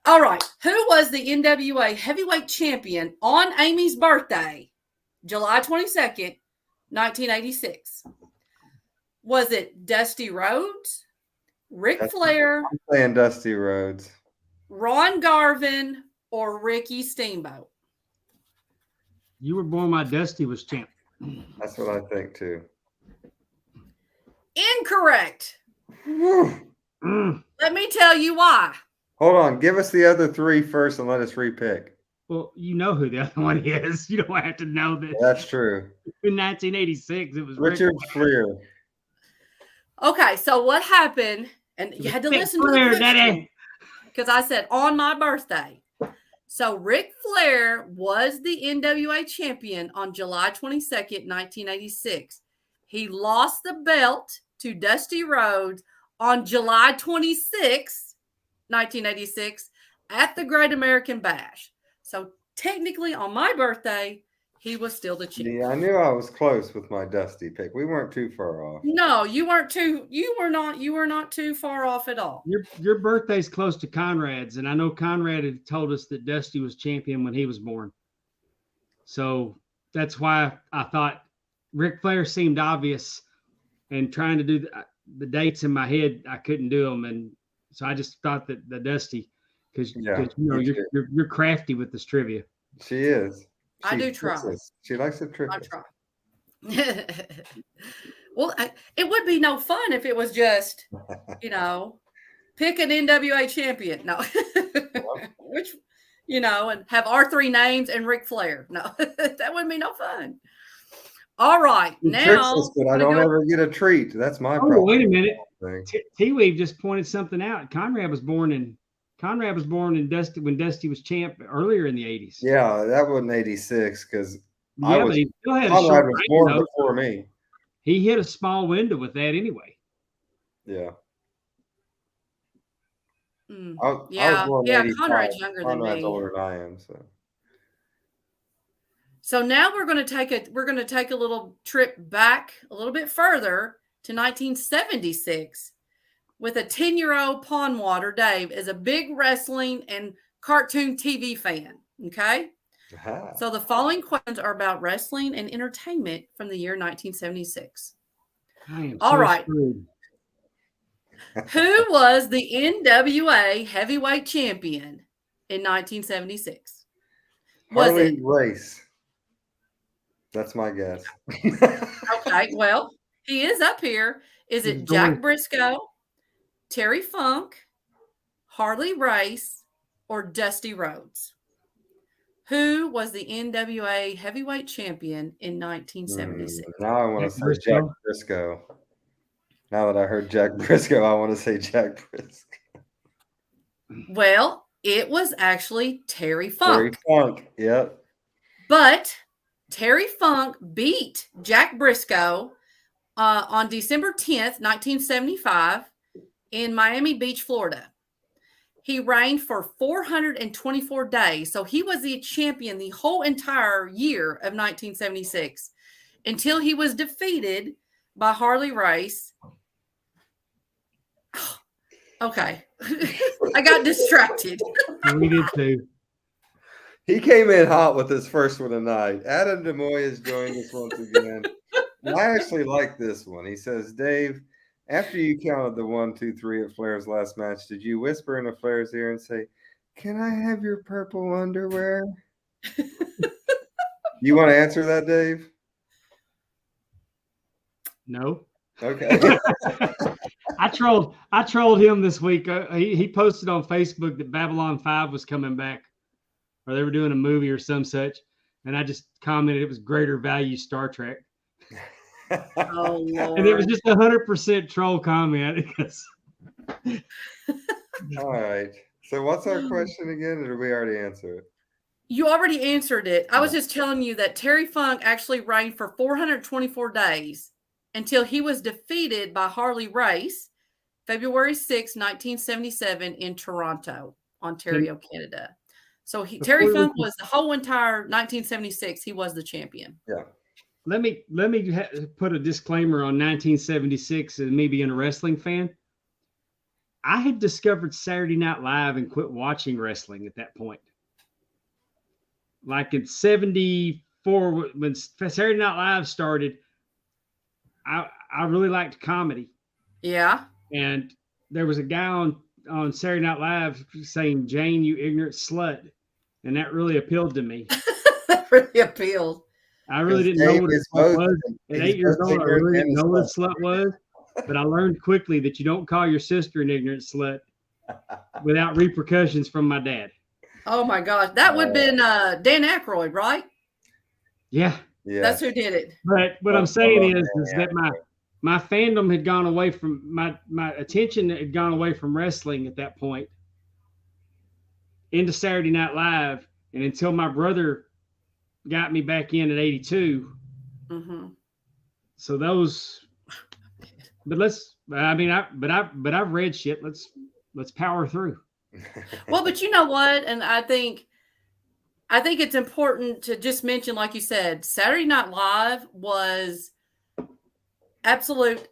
All right. Who was the NWA heavyweight champion on Amy's birthday, July 22nd, 1986? Was it Dusty Rhodes, Ric Flair, I'm saying Dusty Rhodes, Ron Garvin, or Ricky Steamboat? You were born while Dusty was champ. That's what I think too. Incorrect. Mm. Let me tell you why. Hold on. Give us the other three first and let us repick. Well, you know who the other one is. You don't have to know that. That's true. In 1986, it was Richard Flair. Okay, so what happened, and you had to listen to the question because I said on my birthday. So Ric Flair was the NWA champion on July 22nd, 1986. He lost the belt to Dusty Rhodes on July 26th, 1986 at the Great American Bash. So technically on my birthday, he was still the champion. Yeah, I knew I was close with my Dusty pick. We weren't too far off. No, you were not too far off at all. Your birthday's close to Conrad's, and I know Conrad had told us that Dusty was champion when he was born. So that's why I thought Ric Flair seemed obvious, and trying to do the dates in my head, I couldn't do them, and so I just thought that the Dusty, because you're crafty with this trivia. She is. I do try. She likes to trick us. I try. Well, it would be no fun if it was just, pick an NWA champion. No, which, and have our three names and Ric Flair. No, that wouldn't be no fun. All right, now but I don't ever get a treat. That's my problem. Wait a minute. T-Weave just pointed something out. Conrad was born in Dusty when Dusty was champ earlier in the 80s. Yeah, that wasn't 86 because but he still had Conrad was born before me. He hit a small window with that anyway. Yeah. I was born in 85. Conrad's younger than me. Conrad's older than I am, So now we're going to take a little trip back a little bit further to 1976 with a 10-year-old Pondwater. Dave is a big wrestling and cartoon TV fan. Okay. Uh-huh. So the following questions are about wrestling and entertainment from the year 1976. All right. Screwed. Who was the NWA heavyweight champion in 1976? Harley Race. That's my guess. Okay, well, he is up here. Is it Jack Briscoe, Terry Funk, Harley Race, or Dusty Rhodes? Who was the NWA heavyweight champion in 1976? Now I want to say Jack Briscoe. Now that I heard Jack Briscoe, I want to say Jack Briscoe. Well, it was actually Terry Funk. Terry Funk, yep. But Terry Funk beat Jack Briscoe on December 10th, 1975 in Miami Beach, Florida. He reigned for 424 days. So he was the champion the whole entire year of 1976 until he was defeated by Harley Race. Okay. I got distracted. We did too. He came in hot with his first one tonight. Adam DeMoy has joined us once again. I actually like this one. He says, Dave, after you counted the 1, 2, 3 at Flair's last match, did you whisper into Flair's ear and say, "Can I have your purple underwear?" You want to answer that, Dave? No. Okay. I trolled him this week. He posted on Facebook that Babylon 5 was coming back, or they were doing a movie or some such, and I just commented it was greater value Star Trek. Oh, Lord. And it was just 100% troll comment. All right. So what's our question again, or did we already answer it? You already answered it. I was just telling you that Terry Funk actually reigned for 424 days until he was defeated by Harley Race, February 6, 1977 in Toronto, Ontario, Canada. So Terry Funk was the whole entire 1976. He was the champion. Yeah. let me put a disclaimer on 1976 and me being a wrestling fan. I had discovered Saturday Night Live and quit watching wrestling at that point. Like in 74, when Saturday Night Live started, I really liked comedy. Yeah. And there was a guy on Saturday Night Live saying, "Jane, you ignorant slut." And that really appealed to me. That really appealed. I really didn't know what a slut was. At 8 years old, I really didn't know what a slut was. But I learned quickly that you don't call your sister an ignorant slut without repercussions from my dad. Oh my gosh. That would have been Dan Aykroyd, right? Yeah. That's who did it. But what I'm saying is that my fandom had gone away from my attention had gone away from wrestling at that point into Saturday Night Live, and until my brother got me back in at 82. Mm-hmm. So those, but I've read shit. Let's power through. Well, but you know what? And I think it's important to just mention, like you said, Saturday Night Live was absolute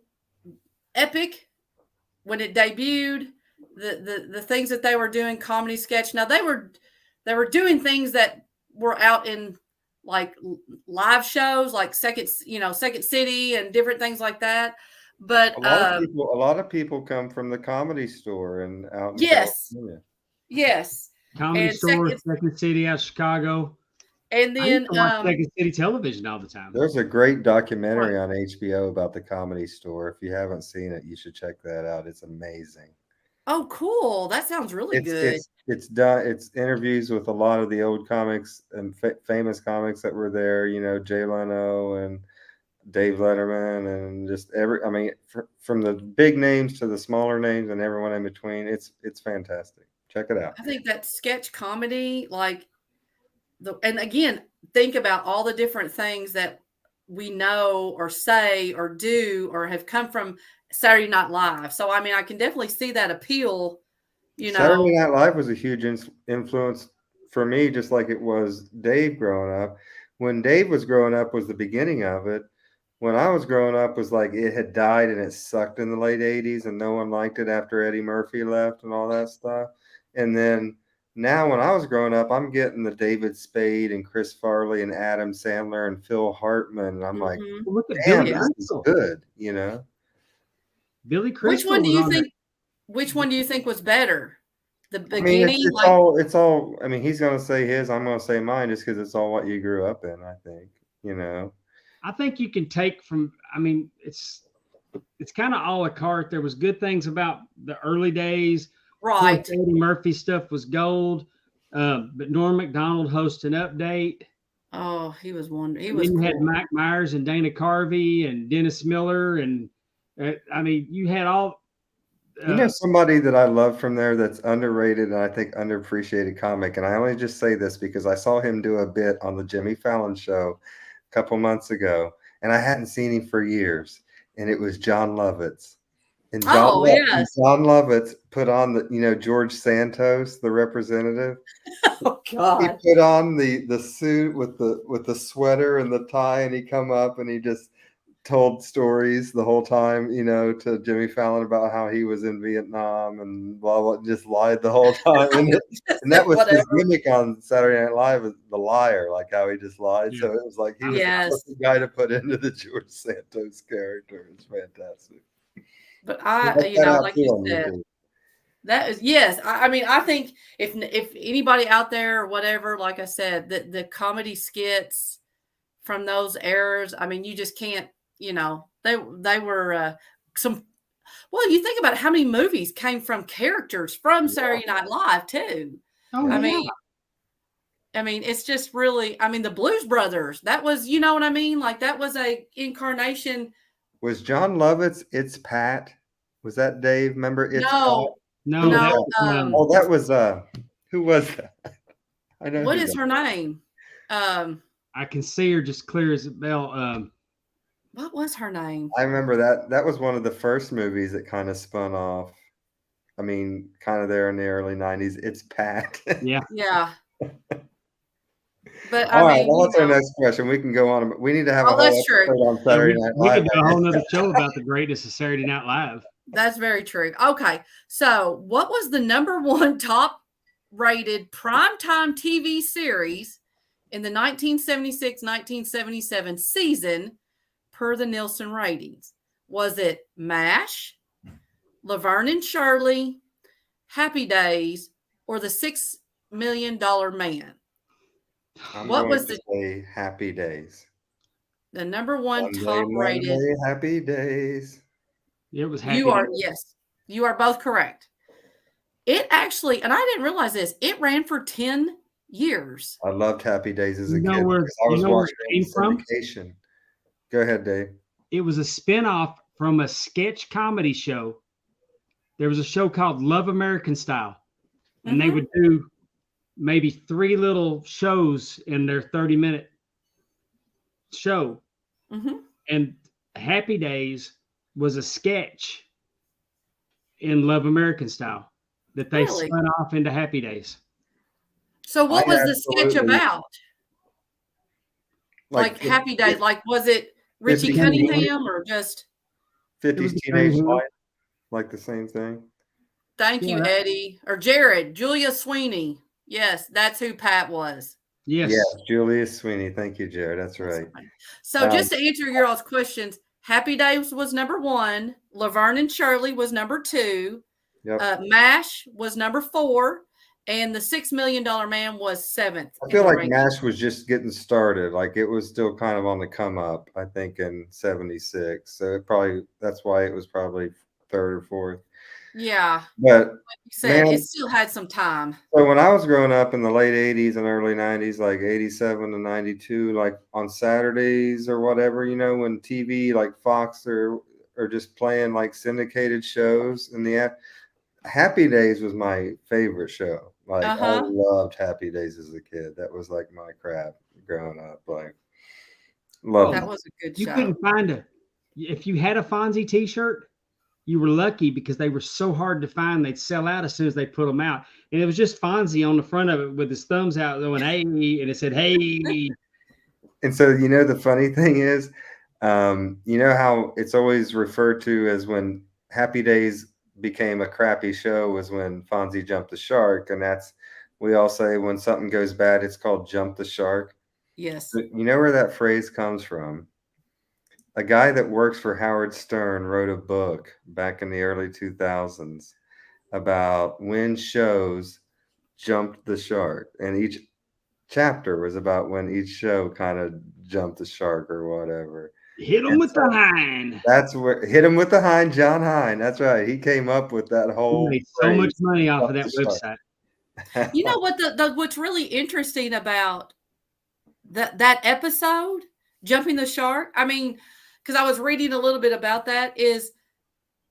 epic when it debuted. The things that they were doing, comedy sketch. Now they were doing things that were out in like live shows, like Second City and different things like that. But a lot of people come from the Comedy Store and out in California. Yes. Comedy Store, Second City out of Chicago. And then Second City television all the time. There's a great documentary on HBO about the Comedy Store. If you haven't seen it, you should check that out. It's amazing. Oh, cool. That sounds really good. It's done. It's interviews with a lot of the old comics and famous comics that were there, Jay Leno and Dave Letterman and just from the big names to the smaller names and everyone in between. It's fantastic. Check it out. I think that sketch comedy, and again, think about all the different things that we know or say or do or have come from Saturday Night Live. So, I mean, I can definitely see that appeal, Saturday Night Live was a huge influence for me, just like it was Dave growing up. When Dave was growing up was the beginning of it. When I was growing up was like it had died and it sucked in the late 80s and no one liked it after Eddie Murphy left and all that stuff. And then now when I was growing up, I'm getting the David Spade and Chris Farley and Adam Sandler and Phil Hartman. And I'm like, look at damn, Billy this is good, Billy Crystal. Which one do you think was better? The beginning? I mean, it's all. I mean, he's gonna say his. I'm gonna say mine, just because it's all what you grew up in. I think. I think you can take from. I mean, it's kind of a la carte. There was good things about the early days. Right. Eddie Murphy stuff was gold. But Norm Macdonald hosted an update. Oh, he was wonderful. He and was. You cool. had Mike Myers and Dana Carvey and Dennis Miller and I mean, you had all. Somebody that I love from there that's underrated and I think underappreciated comic, and I only just say this because I saw him do a bit on the Jimmy Fallon show a couple months ago, and I hadn't seen him for years, and it was John Lovitz. And John Lovitz put on the, George Santos, the representative. Oh God! He put on the suit with the sweater and the tie, and he come up and he just told stories the whole time, to Jimmy Fallon about how he was in Vietnam and blah blah. Just lied the whole time, and that was his gimmick on Saturday Night Live, the liar, like how he just lied. So it was like he was the perfect guy to put into the George Santos character. It's fantastic. But like you said, that is yes. I mean, I think if anybody out there or whatever, like I said, the comedy skits from those eras, I mean, you just can't. They were some. Well, you think about how many movies came from characters from Saturday Night Live too. Oh, I mean, it's just really. I mean, the Blues Brothers. That was, you know what I mean? Like that was a incarnation. Was John Lovitz It's Pat? Was that Dave? Remember It's Pat? No. That was who was that? I know. What is her name? I can see her just clear as a bell. What was her name? I remember that. That was one of the first movies that kind of spun off. I mean, kind of there in the early 90s. It's Pat. Yeah. Yeah. But All I right, mean, well, what's our next question? We can go on. We need to have a oh, whole that's true. episode on Yeah, Saturday Night we Live. could do a whole nother show about the greatness of Saturday Night Live. That's very true. Okay. So, what was the number one top rated primetime TV series in the 1976-1977 season per the Nielsen ratings? Was it MASH, Laverne and Shirley, Happy Days, or The $6 Million Man? I'm What going was to say Happy Days. the number one Monday, top rated? Monday, Happy Days. It was You Happy are, Days. yes, you are both correct. It actually, and I didn't realize this, it ran for 10 years. I loved Happy Days as a kid Where because I was where watching it came from? syndication. Go ahead, Dave. It was a spinoff from a sketch comedy show. There was a show called Love American Style, and they would do maybe 3 little shows in their 30-minute show. And Happy Days was a sketch in Love American Style that they spun off into Happy Days. So what was the sketch about? Like Happy Days? Like, was it Richie Cunningham or just 50s Teenage Life? Like the same thing? Thank you, Eddie. Or Jared, Julia Sweeney. Yes, that's who Pat was. Yes, Julia Sweeney. Thank you, Jared. That's right. So just to answer your all's questions, Happy Days was number 1. Laverne and Shirley was number 2. Yep. MASH was number 4. And The $6 Million Man was 7th. I feel like MASH was just getting started. Like it was still kind of on the come up, I think, in 76. So that's why it was probably 3rd or 4th. Yeah. But like you said, it still had some time. So when I was growing up in the late 80s and early 90s, like 87 to 92, like on Saturdays or whatever, when TV like Fox or just playing like syndicated shows in the Happy Days was my favorite show. Like I loved Happy Days as a kid. That was like my crap growing up. Like loved that was a good show. You couldn't find if you had a Fonzie t-shirt, you were lucky because they were so hard to find. They'd sell out as soon as they put them out. And it was just Fonzie on the front of it with his thumbs out going, hey, and it said, hey. And so, the funny thing is, how it's always referred to as when Happy Days became a crappy show was when Fonzie jumped the shark. And we all say when something goes bad, it's called jump the shark. Yes. But you know where that phrase comes from? A guy that works for Howard Stern wrote a book back in the early 2000s about when shows jumped the shark. And each chapter was about when each show kind of jumped the shark or whatever. Hit him with the hind. That's where hit him with the hind, John Hine. That's right. He came up with that whole. He made so much money off of that website. You know what? What's really interesting about that episode, Jumping the Shark? I mean, because I was reading a little bit about that, is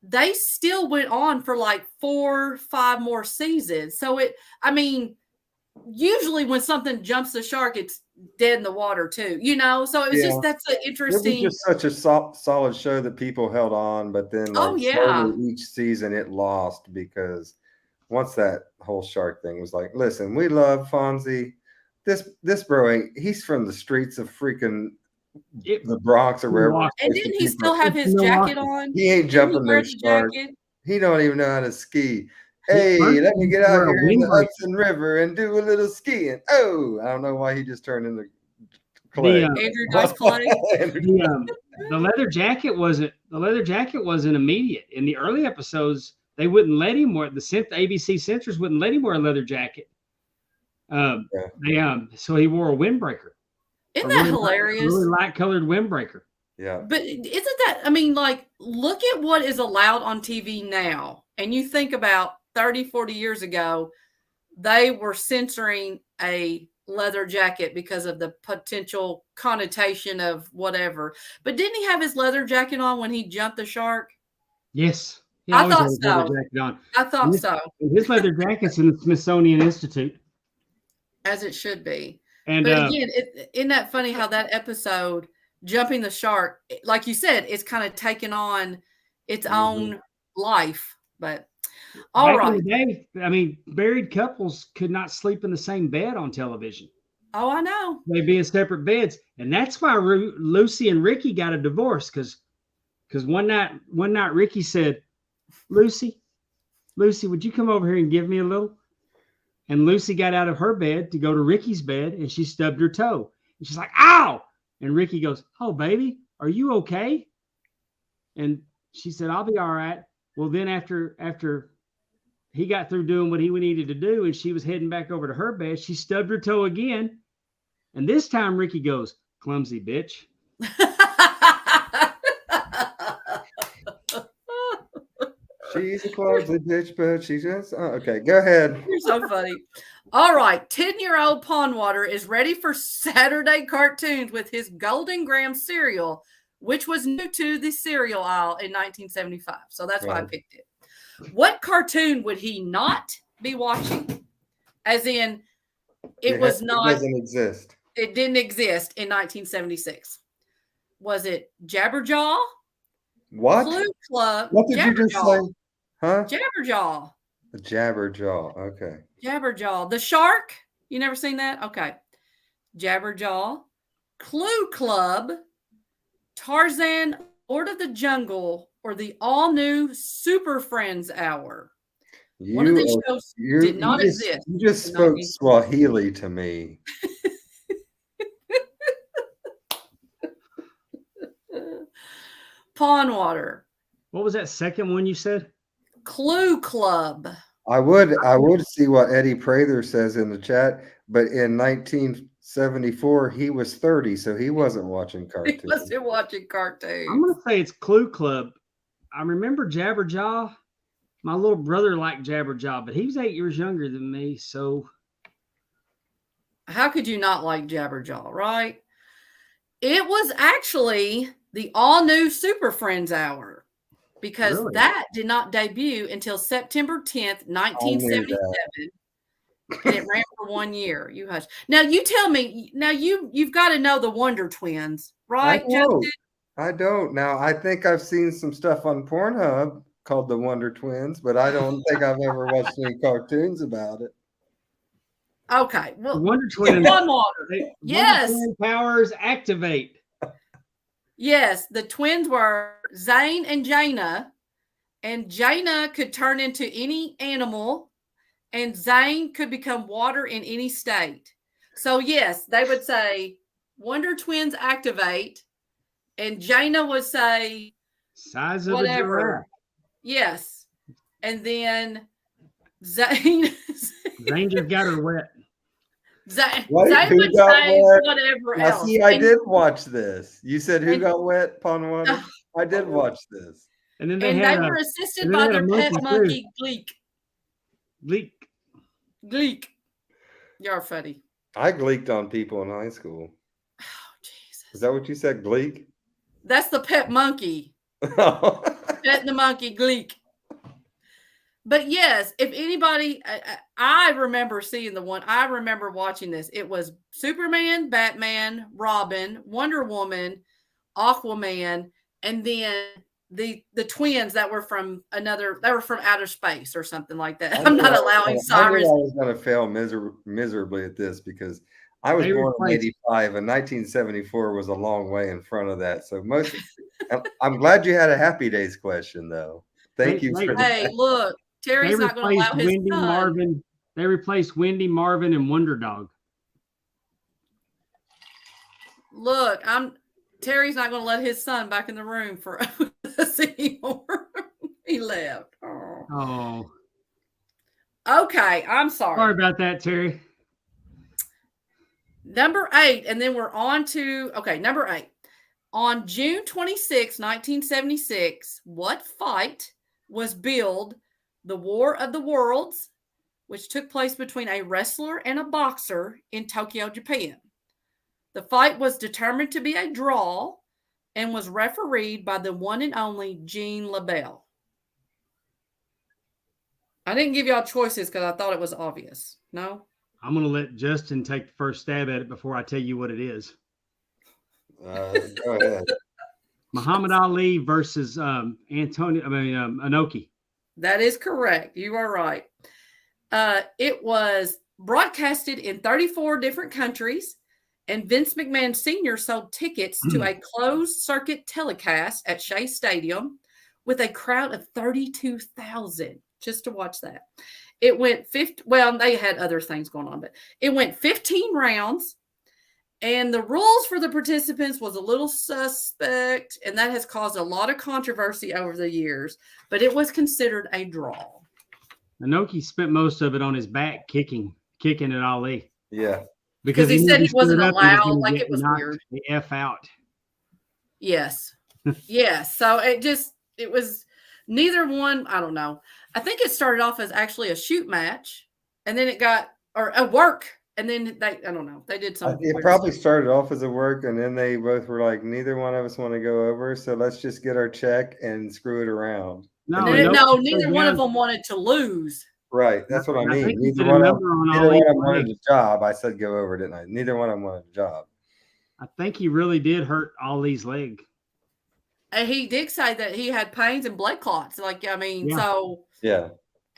they still went on for like 4, 5 more seasons. So usually when something jumps the shark, it's dead in the water too, So it was just, that's an interesting. It was just such a solid show that people held on, but then each season it lost because once that whole shark thing was like, listen, we love Fonzie. This bro, he's from the streets of freaking the Bronx or wherever. And didn't he still have his jacket on? He ain't jumping no shark. He don't even know how to ski. Hey, let me get out here in the Hudson River and do a little skiing. Oh, I don't know why he just turned into Clay. Andrew Dice Clay. The leather jacket wasn't immediate. In the early episodes, they wouldn't let him wear the ABC censors wouldn't let him wear a leather jacket. So he wore a windbreaker. Isn't that hilarious? Really light colored windbreaker. Yeah. But isn't that, look at what is allowed on TV now. And you think about 30, 40 years ago, they were censoring a leather jacket because of the potential connotation of whatever. But didn't he have his leather jacket on when he jumped the shark? Yes. I thought so. I thought so. His leather jacket's in the Smithsonian Institute. As it should be. And but again, isn't that funny how that episode, Jumping the Shark, like you said, it's kind of taken on its own life. But all right. Back in the day, married couples could not sleep in the same bed on television. Oh, I know. They'd be in separate beds, and that's why Lucy and Ricky got a divorce because one night Ricky said, Lucy, would you come over here and give me a little? And Lucy got out of her bed to go to Ricky's bed, and she stubbed her toe. And she's like, ow! And Ricky goes, oh, baby, are you okay? And she said, I'll be all right. Well, then after he got through doing what he needed to do, and she was heading back over to her bed, she stubbed her toe again. And this time Ricky goes, clumsy bitch. She's a clumsy bitch, but she's just okay. Go ahead. You're so funny. All right, 10-year-old Pondwater is ready for Saturday cartoons with his Golden Graham cereal, which was new to the cereal aisle in 1975. So that's why I picked it. What cartoon would he not be watching? As in, it doesn't exist. It didn't exist in 1976. Was it Jabberjaw? What? Clue Club? What did you just say? Huh? Jabberjaw. A Jabberjaw. Okay. Jabberjaw. The shark? You never seen that? Okay. Jabberjaw. Clue Club. Tarzan, Lord of the Jungle, or the all-new Super Friends Hour. One of these shows did not exist. You just spoke Swahili to me. Pondwater. What was that second one you said? Clue Club. I would see what Eddie Prather says in the chat, but in 1974 he was 30, so he wasn't watching cartoons. He wasn't watching cartoons. I'm gonna say it's Clue Club. I remember Jabberjaw. My little brother liked Jabberjaw, but he was 8 years younger than me, so how could you not like Jabberjaw, right? It was actually the all-new Super Friends Hour, because that did not debut until September 10th, 1977. And it ran for 1 year. You hush. Now you tell me. Now you've got to know the Wonder Twins, right? I don't. Now I think I've seen some stuff on Pornhub called the Wonder Twins, but I don't think I've ever watched any cartoons about it. Okay. Well, the Wonder Twins. Yes. Wonder Twin powers activate. Yes, the twins were Zane and Jaina, and Jaina could turn into any animal, and Zane could become water in any state. So yes, they would say Wonder Twins activate, and Jaina would say size of whatever. A giraffe. Yes, and then Zane just got her wet. Zane would say whatever else. See, I did watch this. You said who got wet, Pondwater? I did watch this. And then they were assisted by their pet monkey, Gleek. Gleek. You're funny. I gleeked on people in high school. Oh, Jesus. Is that what you said, Gleek? That's the pet monkey. Pet the monkey, Gleek. But yes, if anybody, I remember seeing the one. I remember watching this. It was Superman, Batman, Robin, Wonder Woman, Aquaman, and then the twins that were from outer space or something like that. I'm not allowing Cyrus. I was going to fail miserably at this because I was born in 85 and 1974 was a long way in front of that. So I'm glad you had a Happy Days question though. Thank you for that. Hey, look. Terry's not going to allow his son. They replaced Wendy, Marvin, and Wonder Dog. Look, Terry's not going to let his son back in the room for us anymore. He left. Oh. Okay, I'm sorry. Sorry about that, Terry. Number 8, and then we're on to number 8. On June 26, 1976, what fight was billed the War of the Worlds, which took place between a wrestler and a boxer in Tokyo, Japan? The fight was determined to be a draw and was refereed by the one and only Gene LaBelle. I didn't give y'all choices because I thought it was obvious. No? I'm going to let Justin take the first stab at it before I tell you what it is. Go ahead. Muhammad Ali versus Inoki. That is correct. You are right. It was broadcasted in 34 different countries, and Vince McMahon Sr. sold tickets to a closed circuit telecast at Shea Stadium with a crowd of 32,000 just to watch that. It went they had other things going on, but it went 15 rounds, and the rules for the participants was a little suspect, and that has caused a lot of controversy over the years, but it was considered a draw. Inoki spent most of it on his back kicking at Ali. Yeah. Because he said he wasn't allowed, like it was weird. The F out. Yes. Yes. So it was neither one. I don't know. I think it started off as actually a shoot match, and then it got, or a work, and then I don't know. They did something. It probably started off as a work, and then they both were like, neither one of us want to go over, so let's just get our check and screw it around. No, neither one of them wanted to lose. Right. That's what I mean. Neither one of them wanted a job. I said go over, didn't I? Neither one of them wanted a job. I think he really did hurt Ali's leg. He did say that he had pains and blood clots. Like, I mean, so. Yeah.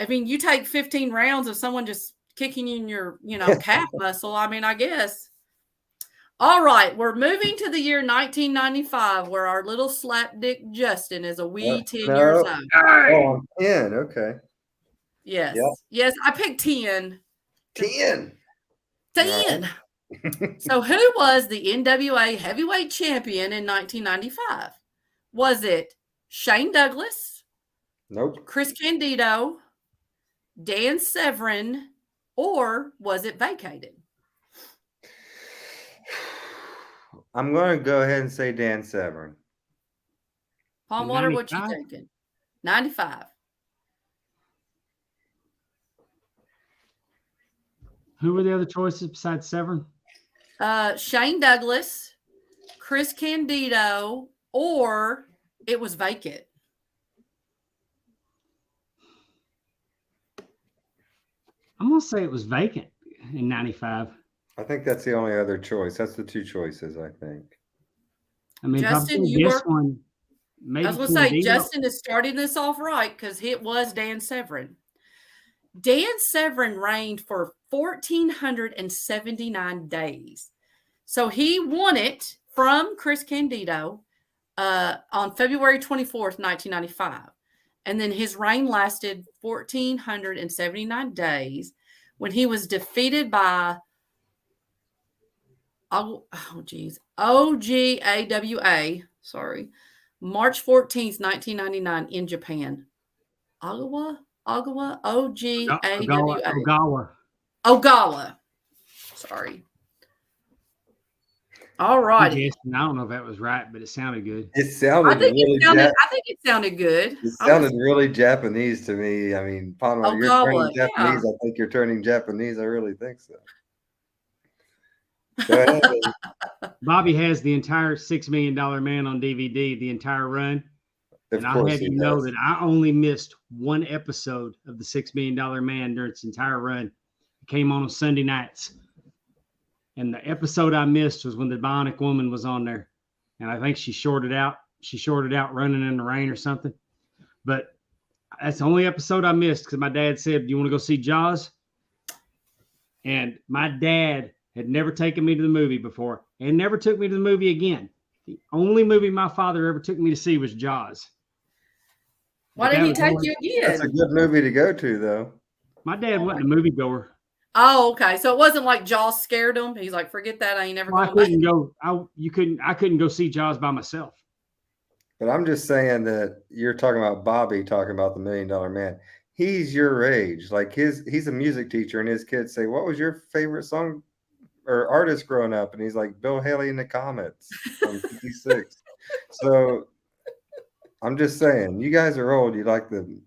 I mean, you take 15 rounds of someone just kicking you in your, calf muscle. I mean, I guess. All right. We're moving to the year 1995, where our little slapdick Justin is a wee 10 years old. Oh, 10. Okay. Yes. Yep. Yes, I picked 10. 10. 10. So who was the NWA heavyweight champion in 1995? Was it Shane Douglas? Nope. Chris Candido? Dan Severn? Or was it vacated? I'm going to go ahead and say Dan Severn. Palm Water, what you thinking? 95. Who were the other choices besides Severn? Shane Douglas, Chris Candido, or it was vacant. I'm going to say it was vacant in 95. I think that's the only other choice. That's the two choices, I think. I mean, Justin, one. I was going to say, Justin is starting this off right because it was Dan Severn. Dan Severn reigned for 1,479 days. So he won it from Chris Candido on February 24th, 1995. And then his reign lasted 1,479 days when he was defeated by OGAWA, March 14th, 1999 in Japan. Ogawa, OGAWA. Ogawa. Sorry. All right. I don't know if that was right, but it sounded good. It sounded I think it sounded good. It sounded really Japanese to me. I mean, Panwa, you're turning Japanese. I think you're turning Japanese. I really think so. Go ahead. Bobby has the entire $6 Million Man on DVD, the entire run. And I'll have you know that I only missed one episode of the $6 Million Man during its entire run. It came on Sunday nights. And the episode I missed was when the Bionic Woman was on there. And I think she shorted out. She shorted out running in the rain or something. But that's the only episode I missed because my dad said, "Do you want to go see Jaws?" And my dad had never taken me to the movie before and never took me to the movie again. The only movie my father ever took me to see was Jaws. Why didn't he take you again? That's a good movie to go to, though. My dad wasn't a moviegoer. Oh, okay. So it wasn't like Jaws scared him. He's like, forget that. I ain't never going back. I couldn't go see Jaws by myself. But I'm just saying that you're talking about Bobby talking about the $1 Million Man. He's your age. Like he's a music teacher, and his kids say, "What was your favorite song or artist growing up?" And he's like, "Bill Haley and the Comets from '56." So I'm just saying, you guys are old. You like the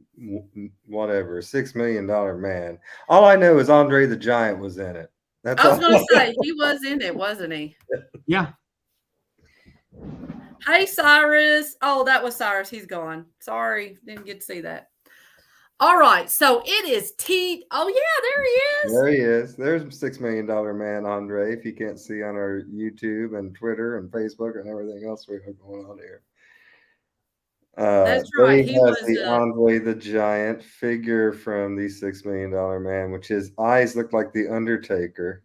whatever $6 Million Man. All I know is Andre the Giant was in it. I was going to say he was in it, wasn't he? Yeah. Hey, Cyrus. Oh, that was Cyrus. He's gone. Sorry, didn't get to see that. All right, so it is T. Oh yeah, there he is. There he is. There's $6 Million Man, Andre. If you can't see on our YouTube and Twitter and Facebook and everything else we have going on here. That's right. Dave He has was the Andre the Giant figure from the $6 Million Man, which his eyes look like the Undertaker,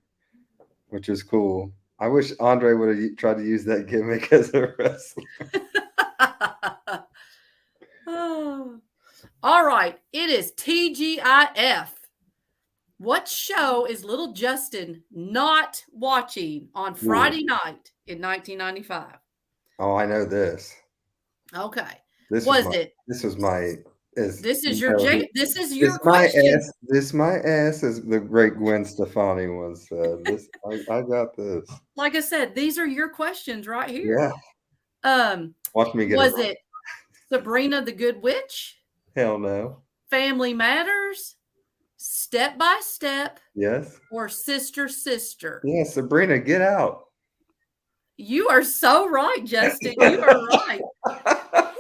which is cool. I wish Andre would have tried to use that gimmick as a wrestler. Oh. All right. It is TGIF. What show is little Justin not watching on Friday night in 1995? Oh, I know this. Okay. This was my this is your question. This my ass, as the great Gwen Stefani once said. I got this. Like I said, these are your questions right here. Yeah. Watch me get Was it Sabrina the Good Witch? Hell no. Family Matters? Step by Step? Yes. Or Sister Sister? Yeah, Sabrina, get out. You are so right, Justin. You are right.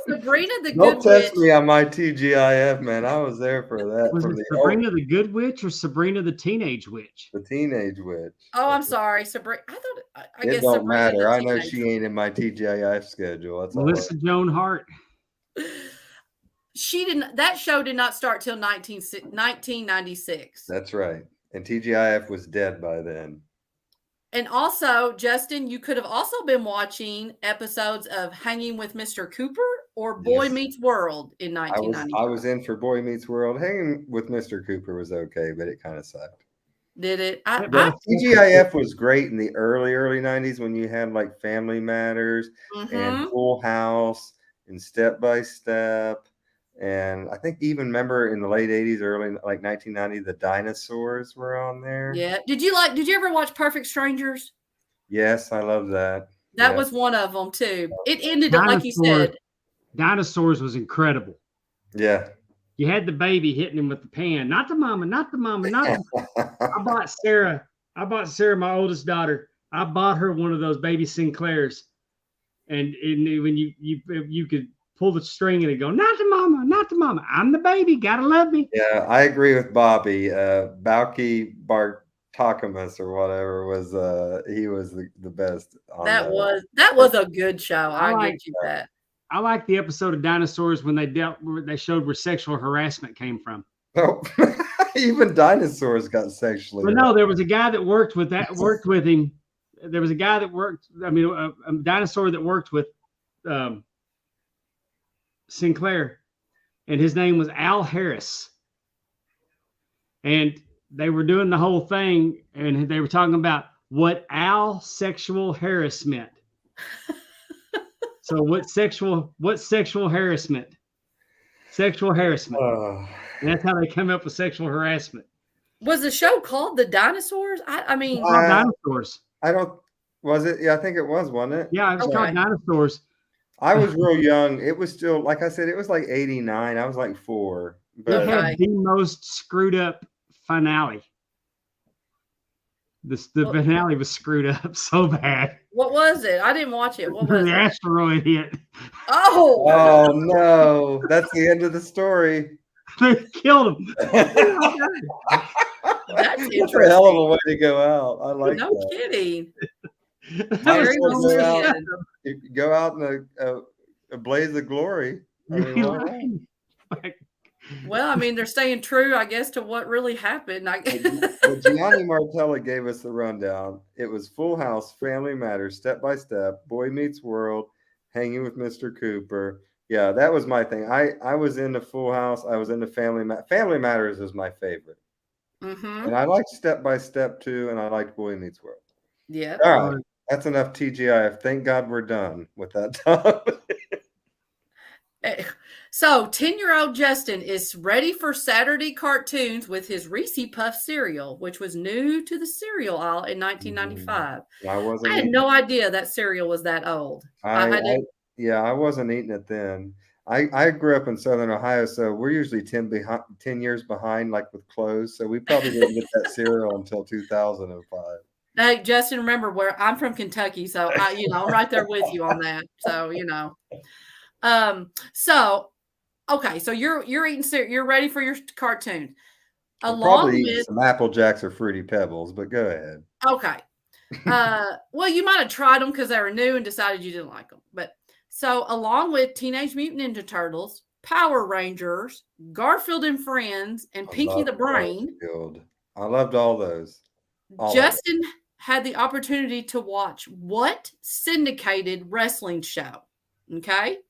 Sabrina the Good Witch. Don't test me on my TGIF, man. I was there for that. Was it Sabrina the Good Witch or Sabrina the Teenage Witch? The Teenage Witch. Oh, I'm sorry, Sabrina. I guess it don't Sabrina matter. I know she ain't in my TGIF schedule. That's Melissa Joan Hart. She didn't. That show did not start till 1996. That's right. And TGIF was dead by then. And also, Justin, you could have also been watching episodes of Hanging with Mr. Cooper or Boy Meets World in 1995. I was in for Boy Meets World. Hanging with Mr. Cooper was okay, but it kind of sucked. Did it? TGIF was great in the early 90s when you had like Family Matters and Full House and Step by Step. And I think even remember in the late 80s, early like 1990, the dinosaurs were on there. Yeah. Did you ever watch Perfect Strangers? Yes, I love that. That was one of them too. It ended up like you said. Dinosaurs was incredible. Yeah. You had the baby hitting him with the pan. Not the mama, not the mama, not the I bought Sarah, my oldest daughter. I bought her one of those baby Sinclairs. And when you could pull the string and it go, not the mama, not the mama. I'm the baby. Gotta love me. Yeah, I agree with Bobby. Bauke Bartakamus or whatever was he was the best. That was a good show. I get you that. I like the episode of Dinosaurs when they showed where sexual harassment came from. Oh, even dinosaurs got sexually. But no, there was a guy that worked with him. There was a guy that worked. I mean, a dinosaur that worked with Sinclair, and his name was Al Harris. And they were doing the whole thing, and they were talking about what Al sexual harassment. So what sexual harassment? Sexual harassment. And that's how they come up with sexual harassment. Was the show called The Dinosaurs? I mean, Dinosaurs. Was it? Yeah, I think it was, wasn't it? Yeah, it was called Dinosaurs. I was real young. It was still, like I said, it was like 89. I was like 4. But it had the most screwed up finale. The finale was screwed up so bad. What was it? I didn't watch it. What was the asteroid hit. Oh no. That's the end of the story. They killed him. That's interesting. That's a hell of a way to go out. I like that. No kidding. Go out in a blaze of glory. I mean, well, I mean, they're staying true, I guess, to what really happened. But Gianni Martella gave us the rundown. It was Full House, Family Matters, Step by Step, Boy Meets World, Hanging with Mr. Cooper. Yeah, that was my thing. I was into Full House. I was into Family Matters is my favorite. And I liked Step by Step too, and I liked Boy Meets World. Yeah. All right. That's enough TGIF. Thank God we're done with that topic. So 10-year-old Justin is ready for Saturday cartoons with his Reese Puff cereal, which was new to the cereal aisle in 1995. I had no idea that cereal was that old. I wasn't eating it then. I grew up in Southern Ohio, so we're usually 10 years behind, like with clothes. So we probably didn't get that cereal until 2005. Hey, Justin, remember where I'm from Kentucky, so I'm right there with you on that. So okay, so you're eating cereal. You're ready for your cartoon. Probably eating some Apple Jacks or Fruity Pebbles, but go ahead. Okay. Well, you might have tried them because they were new and decided you didn't like them. But So, along with Teenage Mutant Ninja Turtles, Power Rangers, Garfield and Friends, and Pinky the Brain, I loved all those. Justin had the opportunity to watch what syndicated wrestling show? Okay.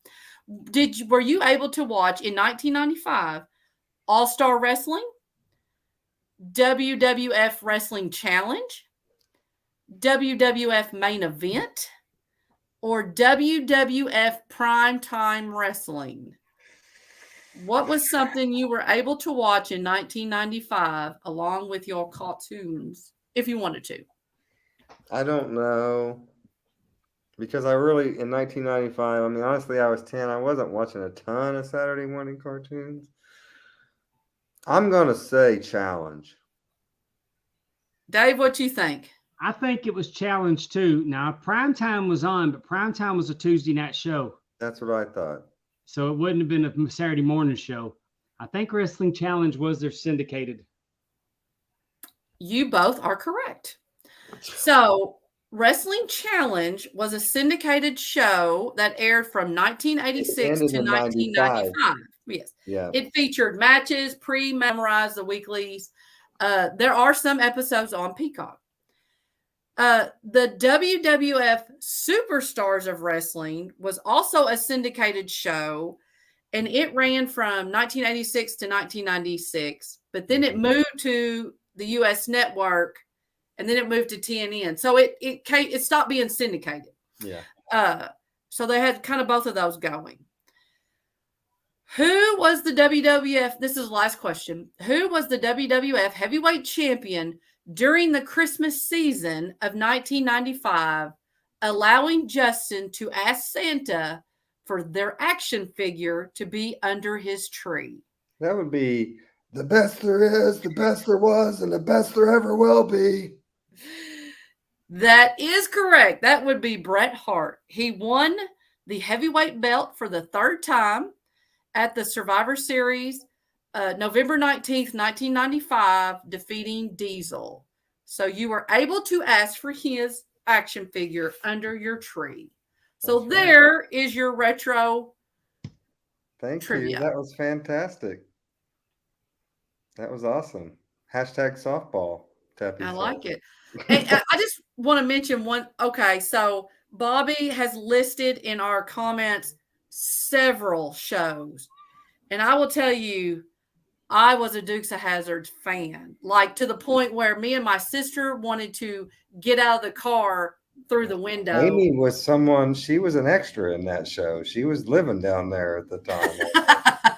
Were you able to watch in 1995 All Star Wrestling, WWF Wrestling Challenge, WWF Main Event, or WWF Primetime Wrestling? What was something you were able to watch in 1995 along with your cartoons, if you wanted to? I don't know. Because in 1995, I mean, honestly, I was 10. I wasn't watching a ton of Saturday morning cartoons. I'm going to say Challenge. Dave, what you think? I think it was Challenge too. Now, Primetime was on, but Primetime was a Tuesday night show. That's what I thought. So it wouldn't have been a Saturday morning show. I think Wrestling Challenge was their syndicated. You both are correct. So Wrestling Challenge was a syndicated show that aired from 1986 to 1995. Yes. Yeah. It featured matches, memorized the weeklies. There are some episodes on Peacock. The WWF Superstars of Wrestling was also a syndicated show, and it ran from 1986 to 1996, but then it moved to the U.S. network, and then it moved to TNN. So it stopped being syndicated. Yeah. So they had kind of both of those going. Who was the WWF? This is the last question. Who was the WWF heavyweight champion during the Christmas season of 1995, allowing Justin to ask Santa for their action figure to be under his tree? That would be the best there is, the best there was, and the best there ever will be. That is correct. That would be Bret Hart. He won the heavyweight belt for the third time at the Survivor Series, November 19th, 1995, defeating Diesel. So you were able to ask for his action figure under your tree. So that's there right. Is your retro Thank trivia. You. That was fantastic. That was awesome. Hashtag softball. I like it. And I just want to mention one. Okay, so Bobby has listed in our comments several shows. And I will tell you, I was a Dukes of Hazzard fan, like to the point where me and my sister wanted to get out of the car through the window. Amy was she was an extra in that show. She was living down there at the time.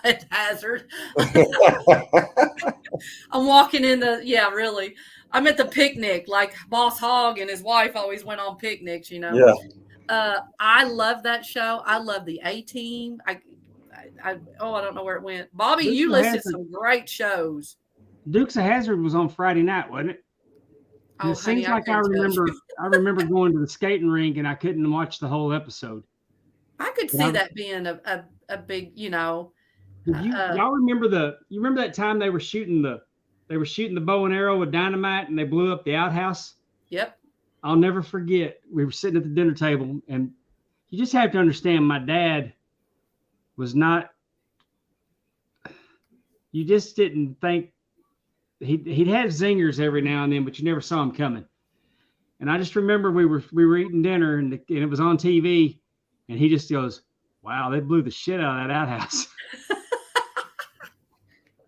At Hazzard. I'm walking in really. I'm at the picnic, like Boss Hogg and his wife always went on picnics, you know. Yeah. I love that show. I love the A-Team. I don't know where it went. Bobby, Dukes you listed some great shows. Dukes of Hazzard was on Friday night, wasn't it? Oh, it seems like I remember going to the skating rink and I couldn't watch the whole episode. I could see that being a big, you know. Y'all remember you remember that time they were shooting the bow and arrow with dynamite and they blew up the outhouse? Yep. I'll never forget. We were sitting at the dinner table, and you just have to understand my dad was not, you just didn't think, he'd have zingers every now and then, but you never saw him coming. And I just remember we were eating dinner and it was on TV, and he just goes, "Wow, they blew the shit out of that outhouse."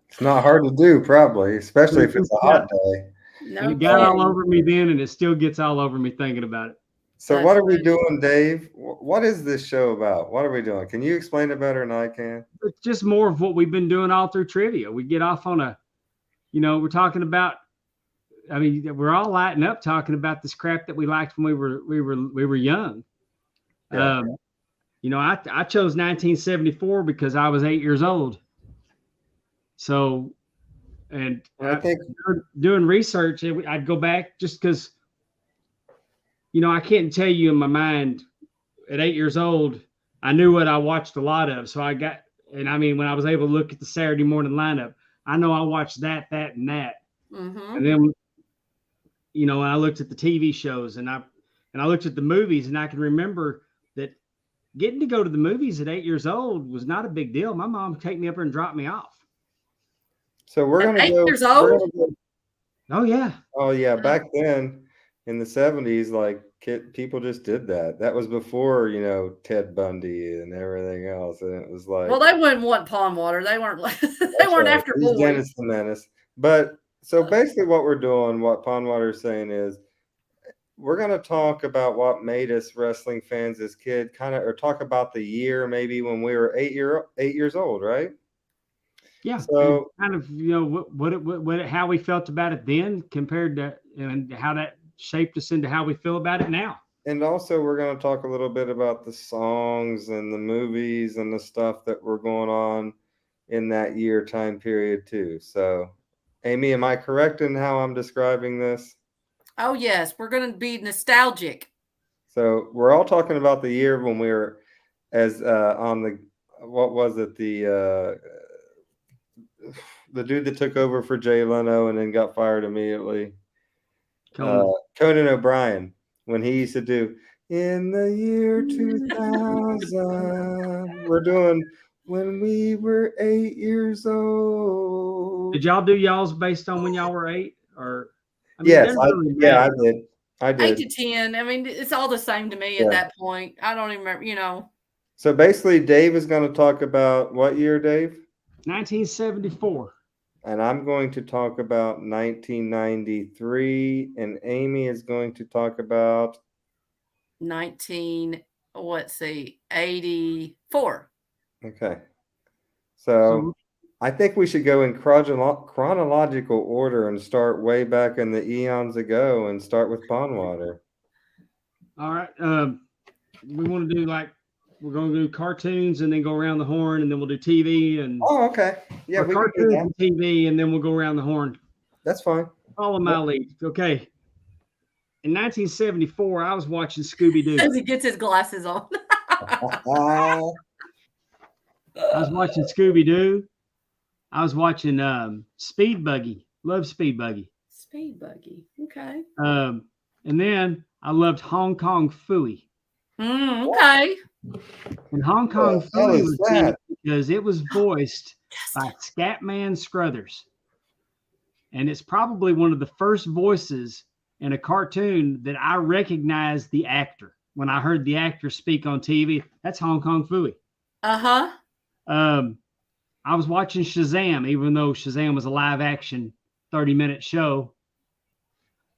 It's not hard to do, probably, especially if it's a hot day. No, and it got all over me then, and it still gets all over me thinking about it. So what are we doing, Dave? What is this show about? What are we doing? Can you explain it better than I can? It's just more of what we've been doing all through trivia. We get off on we're talking about, I mean, we're all lighting up talking about this crap that we liked when we were young. Yeah. I chose 1974 because I was 8 years old. So, and I think doing research, I'd go back just because, I can't tell you in my mind at 8 years old, I knew what I watched a lot of. So when I was able to look at the Saturday morning lineup, I know I watched that, and that. Mm-hmm. And then, when I looked at the TV shows and I looked at the movies, and I can remember that getting to go to the movies at 8 years old was not a big deal. My mom would take me up there and drop me off. So we're At gonna 8 years We're old? gonna go. Oh yeah. Oh yeah, back then in the 70s, like people just did that. That was before, Ted Bundy and everything else. And it was like, well, they wouldn't want pond water. They weren't they weren't right. after He's boys. Dennis the Menace. But so basically what we're doing, what Pondwater is saying is we're going to talk about what made us wrestling fans as kid, or talk about the year maybe when we were 8 years old, right? Yeah. So kind of, how we felt about it then compared to, and how that shaped us into how we feel about it now. And also we're going to talk a little bit about the songs and the movies and the stuff that were going on in that year time period too. So Amy, am I correct in how I'm describing this? Oh yes, we're going to be nostalgic. So we're all talking about the year when we were on the, what was it, the dude that took over for Jay Leno and then got fired immediately, Conan O'Brien, when he used to do in the year 2000. We're doing when we were 8 years old. Did y'all do y'all's based on when y'all were 8? Or I mean, yes, I did. 8 to 10. I mean, it's all the same to me at that point. I don't even remember, So basically, Dave is going to talk about what year, Dave? 1974. And I'm going to talk about 1993, and Amy is going to talk about 84. Okay. So I think we should go in chronological order and start way back in the eons ago and start with Pondwater. All right. We want to do we're going to do cartoons and then go around the horn, and then we'll do TV and. Oh, okay. Yeah, we cartoons can do that. And TV, and then we'll go around the horn. That's fine. Follow my lead. Okay. In 1974, I was watching Scooby-Doo. As he gets his glasses on. I was watching Scooby-Doo. I was watching Speed Buggy. Love Speed Buggy. Speed Buggy. Okay. And then I loved Hong Kong Phooey. Okay. And Hong Kong Phooey was neat because it was voiced by Scatman Struthers. And it's probably one of the first voices in a cartoon that I recognized the actor. When I heard the actor speak on TV, that's Hong Kong Phooey. Uh-huh. I was watching Shazam, even though Shazam was a live action 30-minute show.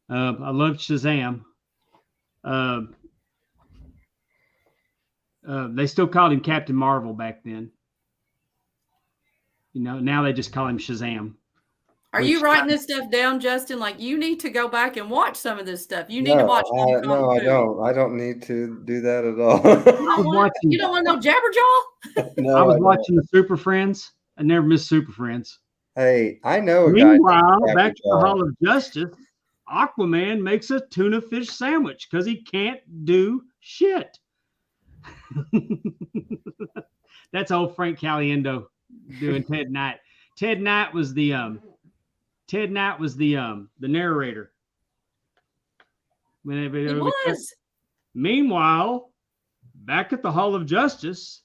I loved Shazam. They still called him Captain Marvel back then. Now they just call him Shazam. Are you writing this stuff down, Justin? Like, you need to go back and watch some of this stuff. You need to watch. No, I don't. I don't need to do that at all. You don't want no Jabberjaw? No, I was watching the Super Friends. I never missed Super Friends. Hey, I know. Meanwhile, back to the Hall of Justice, Aquaman makes a tuna fish sandwich because he can't do shit. That's old Frank Caliendo doing Ted Knight. Ted Knight was the narrator. He was. Meanwhile, back at the Hall of Justice,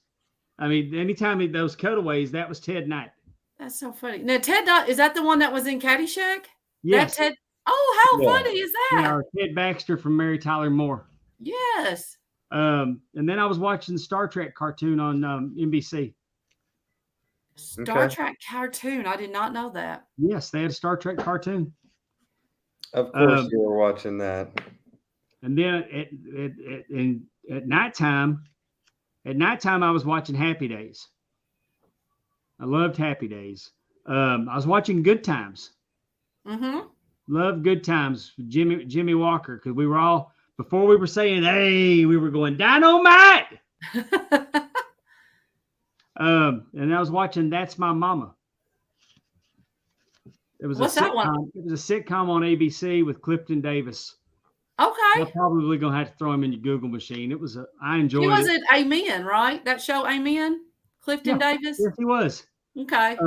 I mean, anytime those cutaways, that was Ted Knight. That's so funny. Now, Ted Knight, is that the one that was in Caddyshack? Yes. That Ted. Oh, how funny is that? Yeah, Ted Baxter from Mary Tyler Moore. Yes. And then I was watching the Star Trek cartoon on NBC. Star Trek cartoon. I did not know that. Yes, they had a Star Trek cartoon. Of course, you were watching that. And then at nighttime, I was watching Happy Days. I loved Happy Days. I was watching Good Times. Mm-hmm. Loved Good Times with Jimmy Walker, because we were all, before we were saying, hey, we were going, Dynamite! And I was watching That's My Mama. It was What's that one? It was a sitcom on ABC with Clifton Davis. Okay. I'm probably gonna have to throw him in your Google machine. It was I enjoyed it. He was at Amen, right? That show Amen? Clifton Davis? Yes, he was. Okay.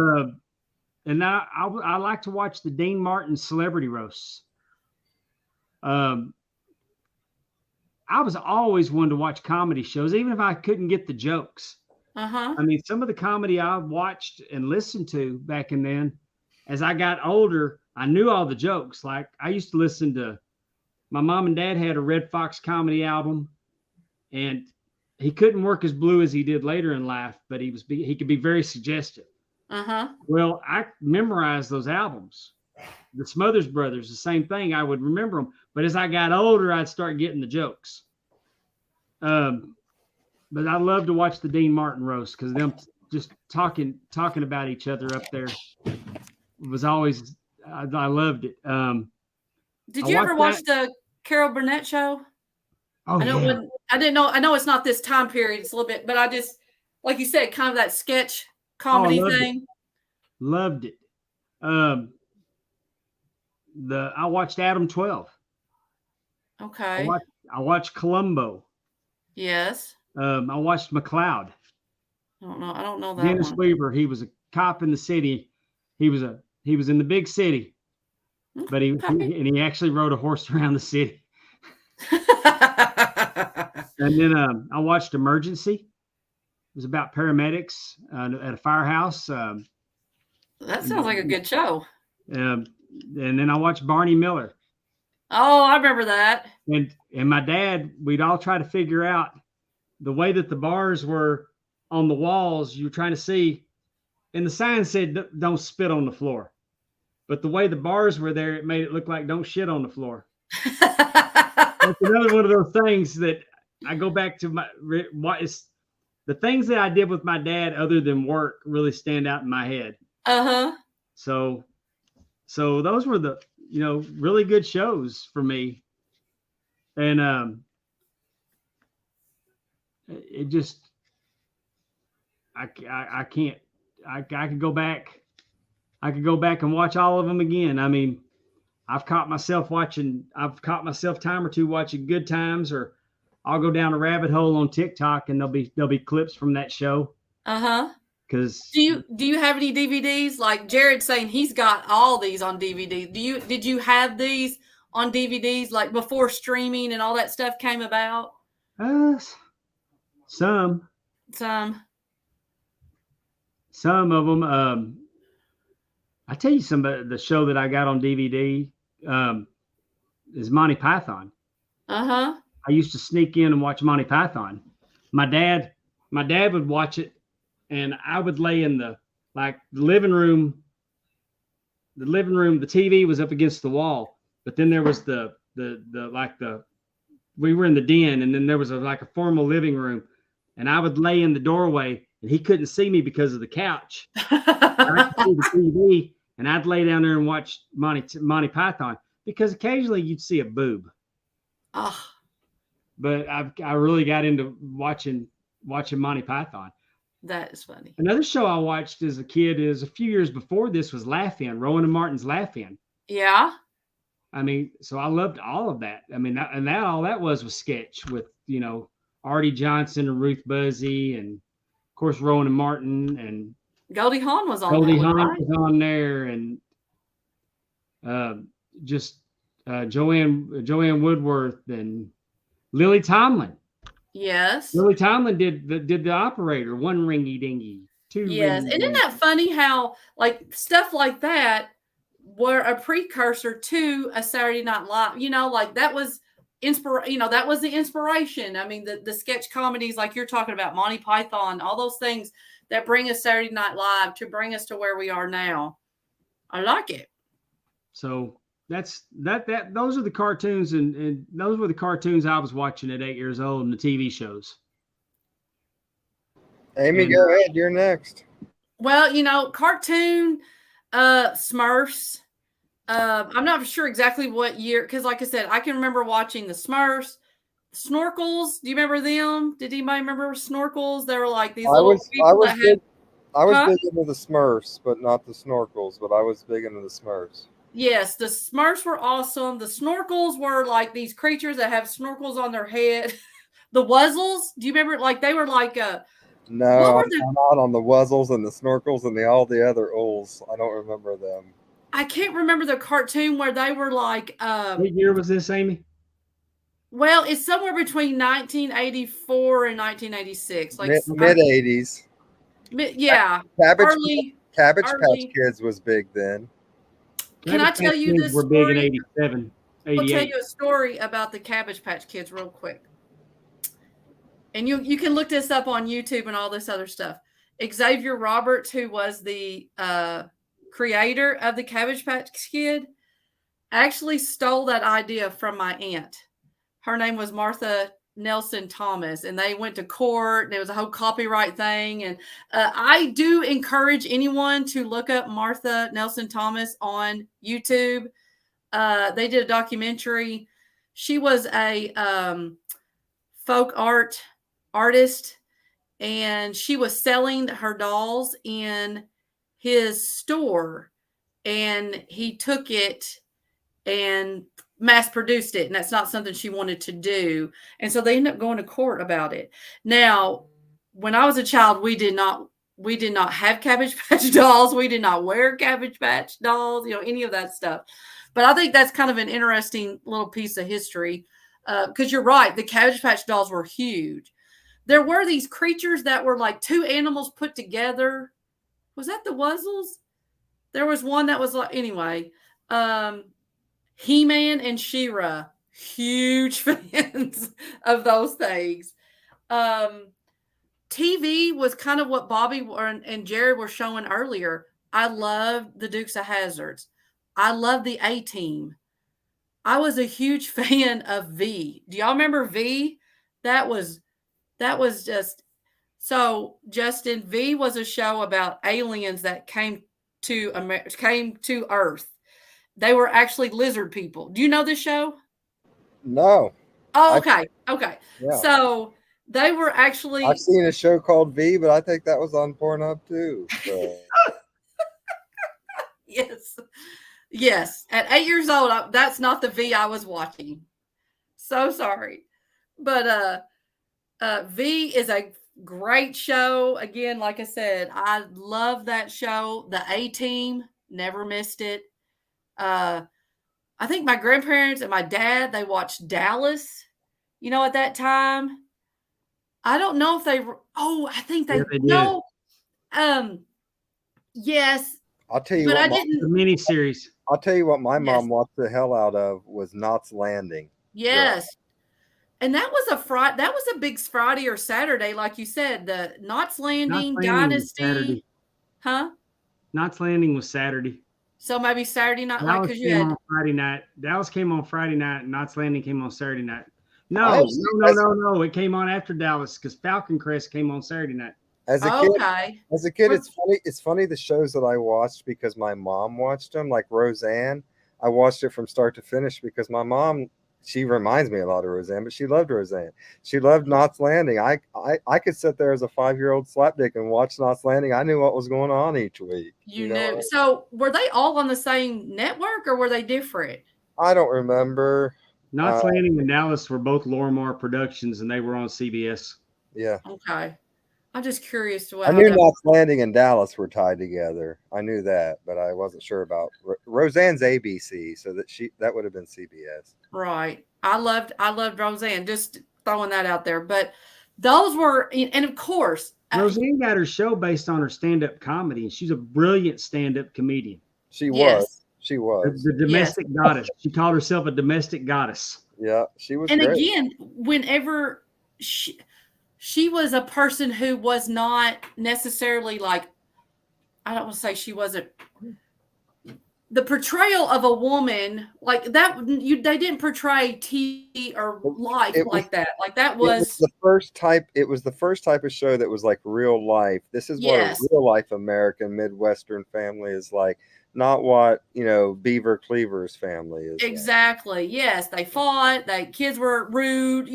And I like to watch the Dean Martin celebrity roasts. I I was always one to watch comedy shows, even if I couldn't get the jokes. Uh-huh. I mean, some of the comedy I watched and listened to back in then, as I got older, I knew all the jokes. Like I used to listen to, my mom and dad had a Red Fox comedy album, and he couldn't work as blue as he did later in life, but he could be very suggestive. Uh-huh. Well, I memorized those albums. The Smothers Brothers, the same thing. I would remember them, but as I got older, I'd start getting the jokes. But I love to watch the Dean Martin roast because them just talking about each other up there was always, I loved it. Did you ever watch the Carol Burnett show? Oh, I know yeah. I didn't know. I know it's not this time period. It's a little bit, but I just, like you said, kind of that sketch comedy thing. Loved it. I watched Adam 12. Okay. I watched Columbo. Yes. I watched McCloud. I don't know that Dennis one. Weaver. He was a cop in the city. He was in the big city, but he actually rode a horse around the city. And then I watched Emergency. It was about paramedics at a firehouse. That sounds like a good show. And then I watched Barney Miller. Oh, I remember that. And my dad, we'd all try to figure out the way that the bars were on the walls. You were trying to see, and the sign said, "Don't spit on the floor." But the way the bars were there, it made it look like "Don't shit on the floor." That's another one of those things that I go back to the things that I did with my dad other than work really stand out in my head. Uh-huh. So those were the, really good shows for me. And it just, I can't, I could go back and watch all of them again. I mean, I've caught myself time or two watching Good Times, or I'll go down a rabbit hole on TikTok and there'll be clips from that show. Uh-huh. Because do you have any DVDs? Like Jared's saying he's got all these on DVD. Did you have these on DVDs like before streaming and all that stuff came about? Some of them. I tell you, the show that I got on DVD is Monty Python. Uh-huh. I used to sneak in and watch Monty Python. My dad would watch it, and I would lay in the living room. The living room, the TV was up against the wall, but then there was we were in the den, and then there was a formal living room, and I would lay in the doorway, and he couldn't see me because of the couch. I could see the TV, and I'd lay down there and watch Monty Python, because occasionally you'd see a boob. Oh. But I really got into watching Monty Python. That is funny. Another show I watched as a kid is a few years before this was Laugh-In, Rowan and Martin's Laugh-In. Yeah. I mean, so I loved all of that. I mean, all that was sketch with, Artie Johnson and Ruth Buzzy, and of course Rowan and Martin, and Goldie Hawn was on. Goldie Hawn was on there, and Joanne Woodworth and Lily Tomlin. Yes. Lily Tomlin did the operator, one ringy dingy, two. Yes. And isn't that funny how stuff like that were a precursor to a Saturday Night Live? That was that was the inspiration. I mean, the sketch comedies like you're talking about, Monty Python, all those things that bring us Saturday Night Live to bring us to where we are now. I like it. So those are the cartoons, and those were the cartoons I was watching at 8 years old, and the TV shows. Amy, go ahead. You're next. Well, cartoon, Smurfs. I'm not sure exactly what year, because like I said, I can remember watching the Smurfs. Snorkels. Do you remember them? Did anybody remember Snorkels? They were like these little people I was big into the Smurfs, but not the Snorkels. But I was big into the Smurfs. Yes, the Smurfs were awesome. The Snorkels were like these creatures that have snorkels on their head. The Wuzzles. Do you remember? They were like No, I'm not on the Wuzzles and the Snorkels and all the other Ools. I don't remember them. I can't remember the cartoon where they were like. What year was this, Amy? Well, it's somewhere between 1984 and 1986. Like Mid 80s. Yeah, Cabbage early, Cabbage Patch early. Kids was big then. Can Cabbage I Patch tell you Kids this were big in story? 87, I'll tell 88. you a story about the Cabbage Patch Kids real quick. And you can look this up on YouTube and all this other stuff. Xavier Roberts, who was the creator of the Cabbage Patch Kid, actually stole that idea from my aunt. Her name was Martha Nelson Thomas, and they went to court. And there was a whole copyright thing. And I do encourage anyone to look up Martha Nelson Thomas on YouTube. They did a documentary. She was a folk artist, and she was selling her dolls in his store, and he took it and mass produced it, and that's not something she wanted to do. And so they ended up going to court about it. Now, when I was a child, we did not have Cabbage Patch dolls. We did not wear Cabbage Patch dolls, any of that stuff. But I think that's kind of an interesting little piece of history, because you're right, the Cabbage Patch dolls were huge. There were these creatures that were like two animals put together. Was that the Wuzzles? There was one that was like, anyway, He-Man and She-Ra, huge fans of those things. TV was kind of what Bobby and Jared were showing earlier. I loved the Dukes of Hazzards. I loved the A-Team. I was a huge fan of V. Do y'all remember V? That was just so. Justin, V was a show about aliens that came to Earth. They were actually lizard people. Do you know this show? No. Oh, okay. Okay. Yeah. So they were actually. I've seen a show called V, but I think that was on Pornhub too. So. Yes. Yes. At 8 years old, that's not the V I was watching. So sorry. But V is a great show. Again, like I said, I love that show. The A-Team, never missed it. I think my grandparents and my dad, they watched Dallas, at that time. I don't know if they I think they no. Yes. I'll tell you but what, I didn't the miniseries. I'll tell you what my mom watched the hell out of was Knots Landing. Yes. Yeah. And that was a big Friday or Saturday, like you said, the Knots Landing Dynasty. Huh? Knots Landing was Saturday. So maybe Saturday night, Dallas because you had on Friday night. Dallas came on Friday night, and Knots Landing came on Saturday night. No. It came on after Dallas because Falcon Crest came on Saturday night. As a kid, it's funny the shows that I watched because my mom watched them, like Roseanne. I watched it from start to finish because my mom, she reminds me a lot of Roseanne, but she loved Roseanne. She loved Knots Landing. I could sit there as a 5-year-old slapdick and watch Knots Landing. I knew what was going on each week. You knew. So were they all on the same network or were they different? I don't remember. Knots Landing and Dallas were both Lorimar Productions, and they were on CBS. Yeah. Okay. I'm just curious to what I knew Knots Landing and Dallas were tied together. I knew that, but I wasn't sure about Roseanne's ABC, so that would have been CBS. Right. I loved Roseanne. Just throwing that out there. But those were, and of course, Roseanne got her show based on her stand-up comedy, and she's a brilliant stand-up comedian. She was. She was the domestic goddess. She called herself a domestic goddess. Yeah, she was. And great. Again, whenever she was a person who was not necessarily like, I don't want to say she wasn't, the portrayal of a woman like that. They didn't portray TV or life like that. Like that was the first type. It was the first type of show that was like real life. This is what a real life American Midwestern family is like. Not what, Beaver Cleaver's family is. Exactly. Like. Yes. They fought. Kids were rude,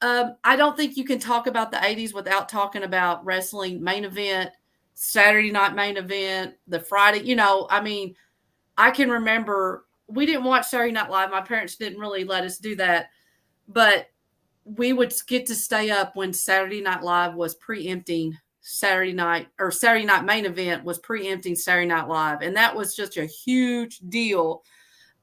I don't think you can talk about the 80s without talking about wrestling main event, Saturday night main event, the Friday, I can remember we didn't watch Saturday Night Live. My parents didn't really let us do that, but we would get to stay up when Saturday Night Live was preempting Saturday night main event was preempting Saturday Night Live. And that was just a huge deal.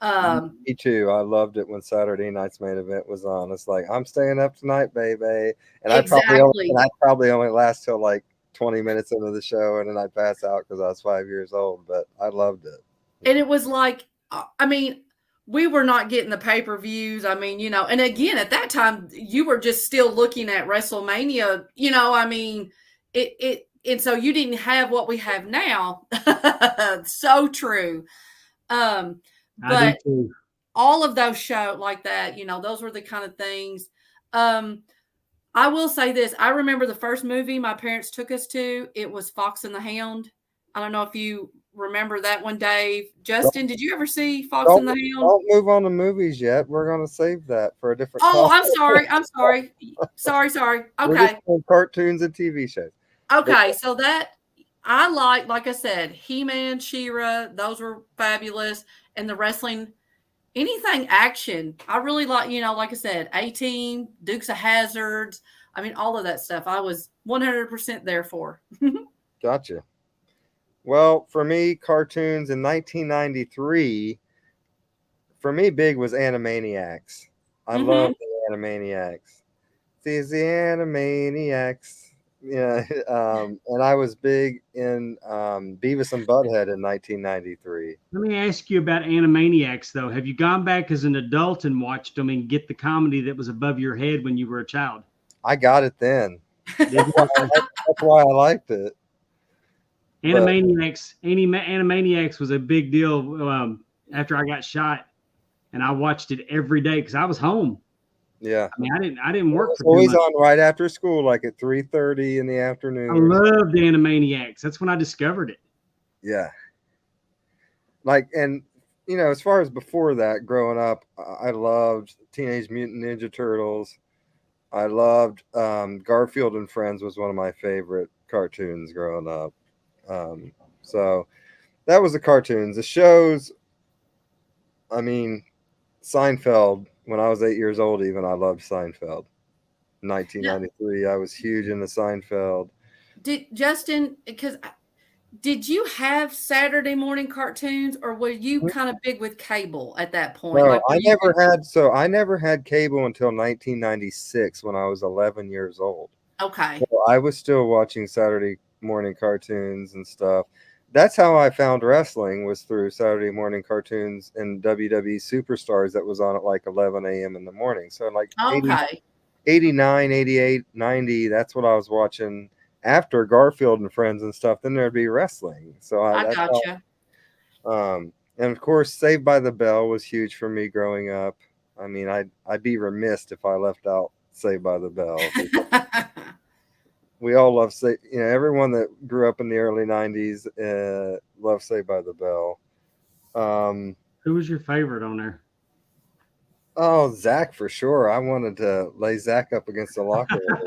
Me too. I loved it when Saturday night's main event was on. It's like, I'm staying up tonight, baby. And exactly. I probably only last till like 20 minutes into the show, and then I pass out because I was 5 years old. But I loved it. And it was like, I mean, we were not getting the pay-per-views. I mean, and again, at that time, you were just still looking at WrestleMania, I mean, and so you didn't have what we have now. So true. But all of those shows like that, those were the kind of things. I will say this. I remember the first movie my parents took us to. It was Fox and the Hound. I don't know if you remember that one, Dave. Justin, did you ever see Fox and the Hound? Don't move on to movies yet. We're going to save that for a different topic. I'm sorry. Sorry. Okay. Cartoons and TV shows. Okay, so that I like I said, He-Man, She-Ra, those were fabulous. And the wrestling, anything action. I really like, like I said, A-Team, Dukes of Hazzards. I mean, all of that stuff. I was 100% there for. Gotcha. Well, for me, cartoons in 1993, for me, big was Animaniacs. I love the Animaniacs. These the Animaniacs. Yeah, and I was big in Beavis and Butthead in 1993. Let me ask you about Animaniacs, though. Have you gone back as an adult and watched them and get the comedy that was above your head when you were a child? I got it then. That's why I liked it. Animaniacs was a big deal after I got shot, and I watched it every day because I was home. Yeah, I mean, I didn't work. It was always on right after school, like at 3:30 in the afternoon. I loved Animaniacs. That's when I discovered it. Yeah, like, and as far as before that, growing up, I loved Teenage Mutant Ninja Turtles. I loved Garfield and Friends was one of my favorite cartoons growing up. So that was the cartoons. The shows, I mean, Seinfeld. When I was 8 years old, even I loved Seinfeld. 1993, I was huge into Seinfeld. Did you have Saturday morning cartoons, or were you kind of big with cable at that point? No, I never had cable until 1996 when I was 11 years old. Okay. So I was still watching Saturday morning cartoons and stuff. That's how I found wrestling, was through Saturday morning cartoons and WWE Superstars that was on at like 11 a.m. in the morning. So like 89, 88, 90, that's what I was watching after Garfield and Friends and stuff. Then there'd be wrestling. So I gotcha. And of course, Saved by the Bell was huge for me growing up. I mean, I'd be remiss if I left out Saved by the Bell. We all love everyone that grew up in the early 90s loved Saved by the Bell. Who was your favorite on there? Oh, Zach for sure. I wanted to lay Zach up against the locker room.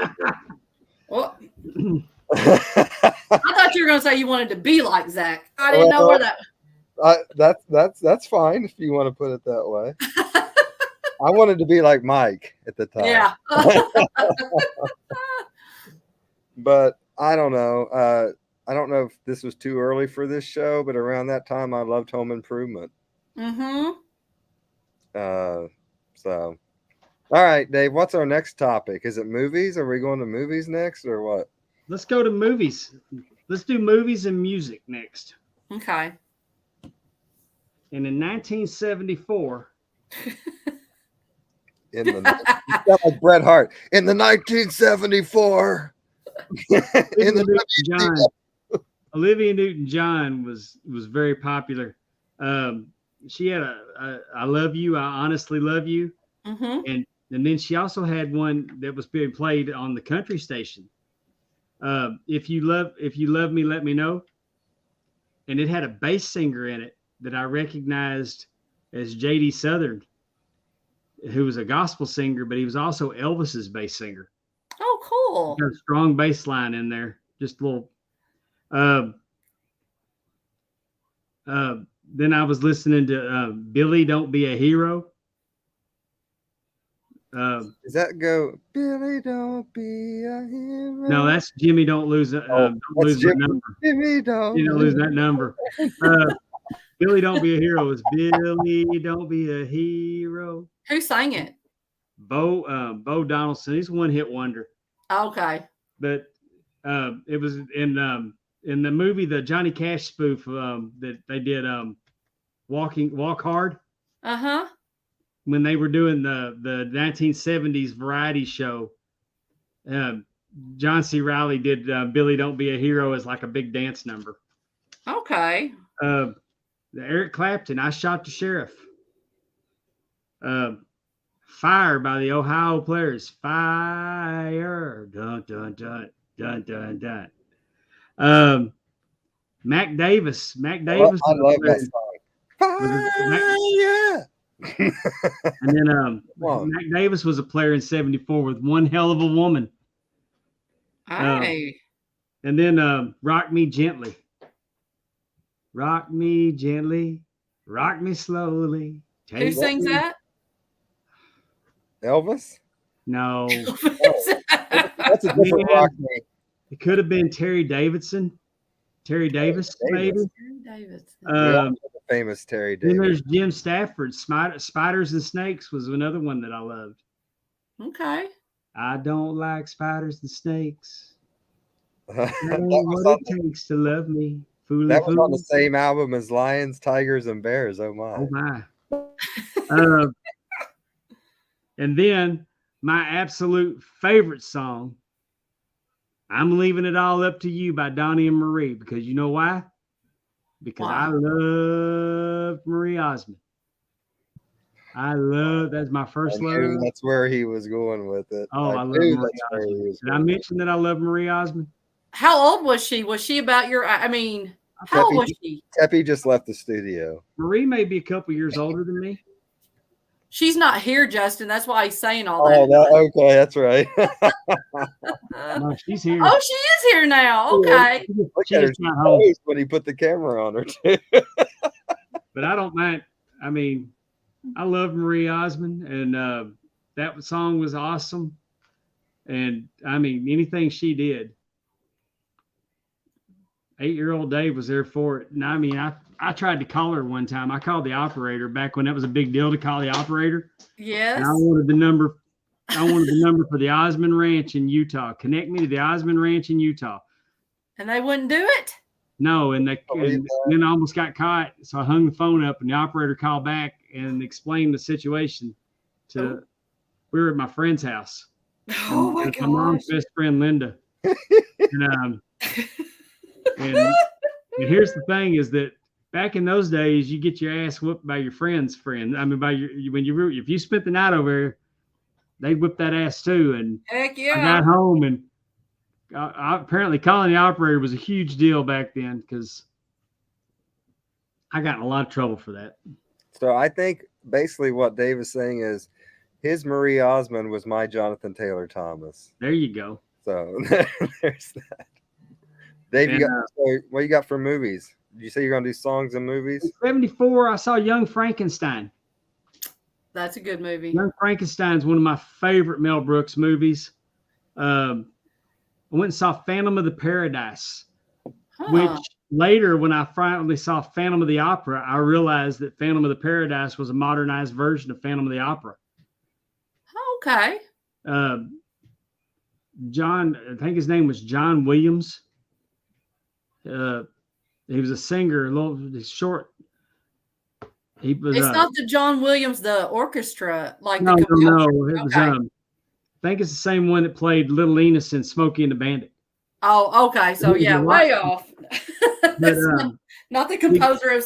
Well, I thought you were going to say you wanted to be like Zach. I didn't know where that. That's fine if you want to put it that way. I wanted to be like Mike at the time. Yeah. But I don't know. I don't know if this was too early for this show, but around that time, I loved Home Improvement. So, all right, Dave, what's our next topic? Is it movies? Are we going to movies next or what? Let's go to movies. Let's do movies and music next. Okay. And in 1974, like Bret Hart in the 1974. Olivia Newton-John was very popular. She had a I love you, I honestly love you, and then she also had one that was being played on the country station. If you love me, let me know, and it had a bass singer in it that I recognized as J.D. Southern, who was a gospel singer, but he was also Elvis's bass singer. Oh, cool! Got a strong bass line in there, just a little. Then I was listening to Billy, Don't Be a Hero. Does that go, Billy, don't be a hero? No, that's Jimmy, don't lose that number. Jimmy, don't lose that number. Billy Don't Be a Hero was Billy Don't Be a Hero. Who sang it? Bo Donaldson. He's a one-hit wonder. Okay. But it was in the movie, the Johnny Cash spoof that they did, Walk Hard. Uh-huh. When they were doing the 1970s variety show, John C. Reilly did Billy Don't Be a Hero as like a big dance number. Okay. The Eric Clapton, I Shot the Sheriff. Fire by the Ohio Players. Fire. Dun, dun, dun, dun, dun, dun. Mac Davis. I love that song. Fire. And then Mac Davis was a player in 74 with One Hell of a Woman. Hey. And then Rock Me Gently. Rock me gently, rock me slowly. Who sings that? Elvis? No. That's a different Rock Me. It could have been Terry Davidson. Terry Davis, maybe. Terry Davis. The famous Terry Davis. Then there's Jim Stafford. Spiders and Snakes was another one that I loved. Okay. I don't like spiders and snakes. That what it takes to love me. That was on the same album as Lions, Tigers, and Bears. Oh my! Oh my! And then my absolute favorite song, "I'm Leaving It All Up to You" by Donnie and Marie, because you know why? Because I love Marie Osmond. That's my first love. That's where he was going with it. Oh, I love Marie Osmond. Did I mention that I love Marie Osmond? How old was she? Was she about your? I mean. How old was she? Teppy just left the studio. Marie may be a couple years older than me. She's not here, Justin. That's why he's saying all that. Okay, that's right. No, she's here. Oh, she is here now. Okay. Look at her face when he put the camera on her, too. But I don't mind. I mean, I love Marie Osmond, and that song was awesome. And, I mean, anything she did. 8-year-old Dave was there for it. And I mean, I tried to call her one time. I called the operator back when that was a big deal to call the operator. Yes. And I wanted the number for the Osmond Ranch in Utah. Connect me to the Osmond Ranch in Utah. And they wouldn't do it? No, and then I almost got caught. So I hung the phone up, and the operator called back and explained the situation we were at my friend's house. Oh my gosh. My mom's best friend, Linda. And here's the thing is that back in those days, you get your ass whooped by your friend's friend. I mean, if you spent the night over there, they'd whip that ass too. And heck yeah. I got home, and apparently calling the operator was a huge deal back then because I got in a lot of trouble for that. So I think basically what Dave is saying is his Marie Osmond was my Jonathan Taylor Thomas. There you go. So there's that. Dave, what you got for movies? Did you say you're going to do songs and movies? In 74, I saw Young Frankenstein. That's a good movie. Young Frankenstein is one of my favorite Mel Brooks movies. I went and saw Phantom of the Paradise, which later, when I finally saw Phantom of the Opera, I realized that Phantom of the Paradise was a modernized version of Phantom of the Opera. Okay. John, I think his name was John Williams. He was a singer, a little short. He was. It's not the John Williams, the orchestra, like no. It was. Okay. I think it's the same one that played Little Enos in Smokey and the Bandit. Oh, okay. So yeah, way off. But, not the composer of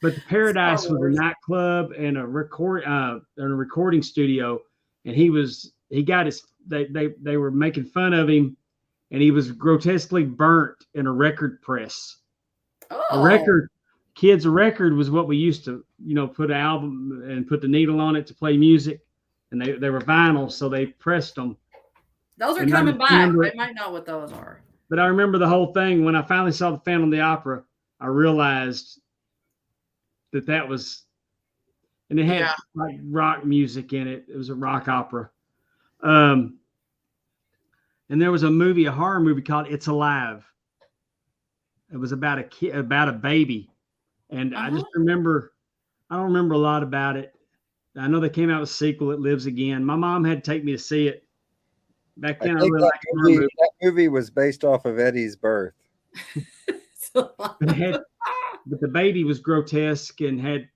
But the Paradise was a nightclub and a recording studio, and they were making fun of him, and he was grotesquely burnt in a record press. Oh. A record was what we used to, put an album and put the needle on it to play music, and they were vinyl, so they pressed them. Those are coming back. I might know what those are. But I remember the whole thing. When I finally saw the Phantom of the Opera, I realized that was, and it had like rock music in it. It was a rock opera. And there was a horror movie called It's Alive. It was about a baby. And I just remember, I don't remember a lot about it. I know they came out with a sequel, It Lives Again. My mom had to take me to see it. Back then, I really liked horror movies. That movie was based off of Eddie's birth. But the baby was grotesque and had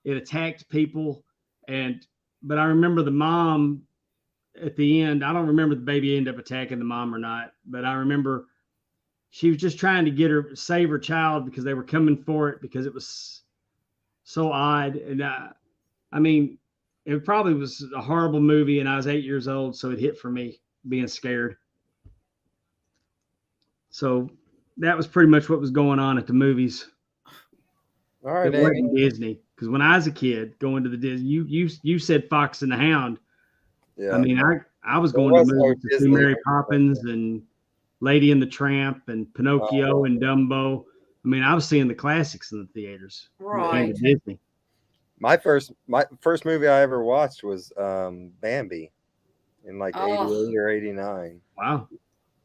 it attacked people. But I remember the mom at the end. I don't remember the baby ended up attacking the mom or not, but I remember she was just trying to save her child because they were coming for it because it was so odd. And it probably was a horrible movie, and I was 8 years old, so it hit for me being scared. So that was pretty much what was going on at the movies. All right, it wasn't Disney, because when I was a kid going to the Disney, you said Fox and the Hound. Yeah, I mean, I was going to movies to see Mary Poppins and Lady and the Tramp and Pinocchio and Dumbo. I mean, I was seeing the classics in the theaters. Right. Disney. My first movie I ever watched was Bambi in like 88 or 89. Wow.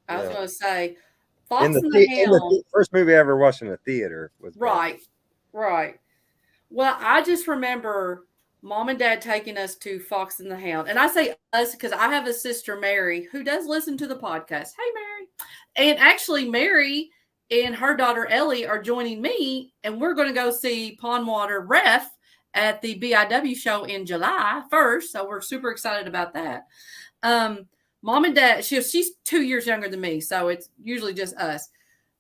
I was going to say, Fox and the Hound. The first movie I ever watched in a theater was Bambi. Right. Well, I just remember Mom and Dad taking us to Fox and the Hound. And I say us because I have a sister, Mary, who does listen to the podcast. Hey, Mary. And actually, Mary and her daughter, Ellie, are joining me. And we're going to go see Pondwater Ref at the BIW show in July 1st. So we're super excited about that. Mom and Dad, she's 2 years younger than me. So it's usually just us.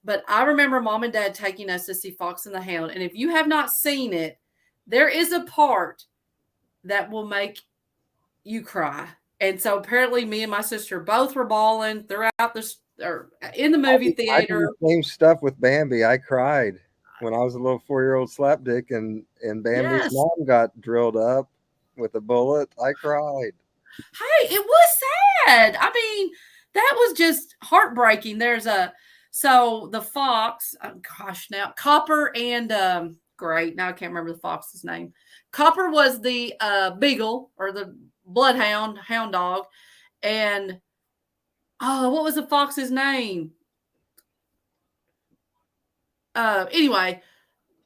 But I remember Mom and Dad taking us to see Fox and the Hound. And if you have not seen it, there is a part that will make you cry. And so apparently me and my sister both were bawling throughout in the movie theater. I did the same stuff with Bambi. I cried when I was a little 4-year-old slapdick and Bambi's mom got drilled up with a bullet. I cried. Hey, it was sad. I mean, that was just heartbreaking. So the fox, now Copper and great. Now I can't remember the fox's name. Copper was the beagle or the bloodhound, hound dog. And what was the fox's name? Anyway,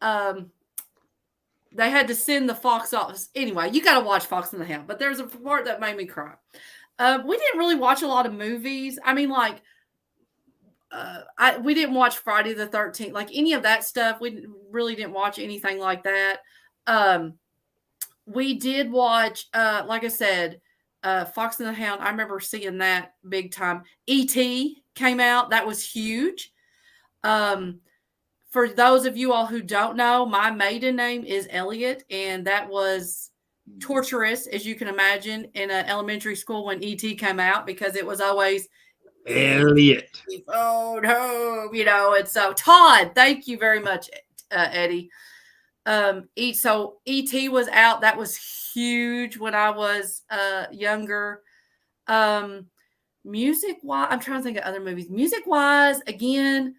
they had to send the fox off. Anyway, you got to watch Fox and the Hound. But there's a part that made me cry. We didn't really watch a lot of movies. I mean, like, we didn't watch Friday the 13th, like any of that stuff. We really didn't watch anything like that. We did watch, like I said, Fox and the Hound. I remember seeing that big time. E.T. came out. That was huge. For those of you all who don't know, my maiden name is Elliot, and that was torturous, as you can imagine, in an elementary school when E.T. came out, because it was always Elliot. Oh no, and so Todd, thank you very much, Eddie. So E.T. was out. That was huge when I was younger. Music wise, I'm trying to think of other movies. Music wise, again,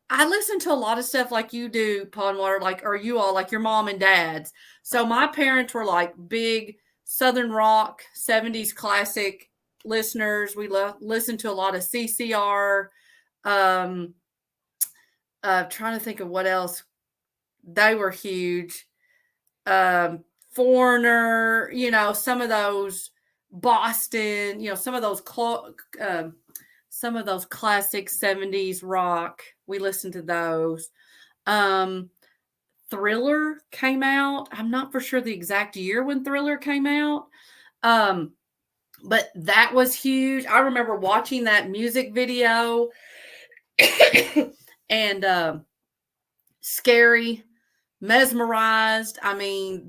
I listen to a lot of stuff like you do, Pondwater, or you all, like your mom and dad's. So my parents were like big Southern rock, 70s classic listeners. We listen to a lot of CCR. Trying to think of what else. They were huge. Foreigner, some of those Boston, some of those classic 70s rock. We listened to those. Thriller came out. I'm not for sure the exact year when Thriller came out. But that was huge. I remember watching that music video and scary, mesmerized. I mean,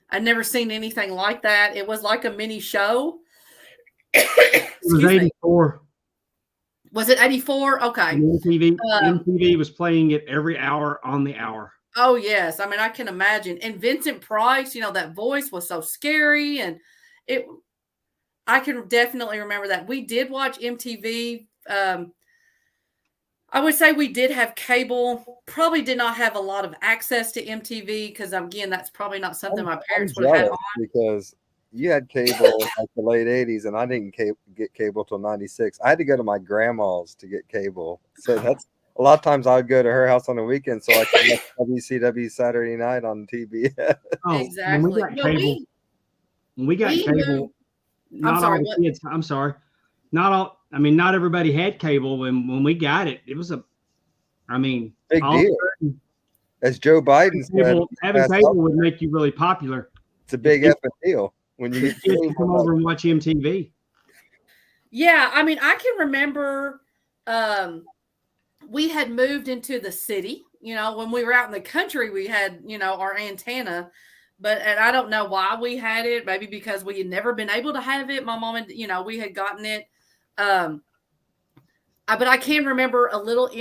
I'd never seen anything like that. It was like a mini show. It was 84. Was it 84? Okay. MTV was playing it every hour on the hour. Oh, yes. I mean, I can imagine. And Vincent Price, that voice was so scary. And I can definitely remember that. We did watch MTV. I would say we did have cable. Probably did not have a lot of access to MTV because, again, that's probably not something my parents would have had on. Because you had cable in like the late 80s, and I didn't get cable till 96. I had to go to my grandma's to get cable. So a lot of times I'd go to her house on the weekend so I could watch WCW Saturday Night on TBS. Oh, Exactly. Well, when we got we cable, moved. I'm not sorry. all the kids. I'm sorry, not all. I mean, not everybody had cable. When we got it, it was a. I mean, Big all of a deal. sudden, As Joe Biden said, having cable would make you really popular. it's a big effing deal when you get kids to come over and watch MTV. Yeah, I mean, I can remember we had moved into the city. You know, when we were out in the country, we had, you know, our antenna. And I don't know why we had it. Maybe because we had never been able to have it. My mom and, you know, we had gotten it. But I can remember a little.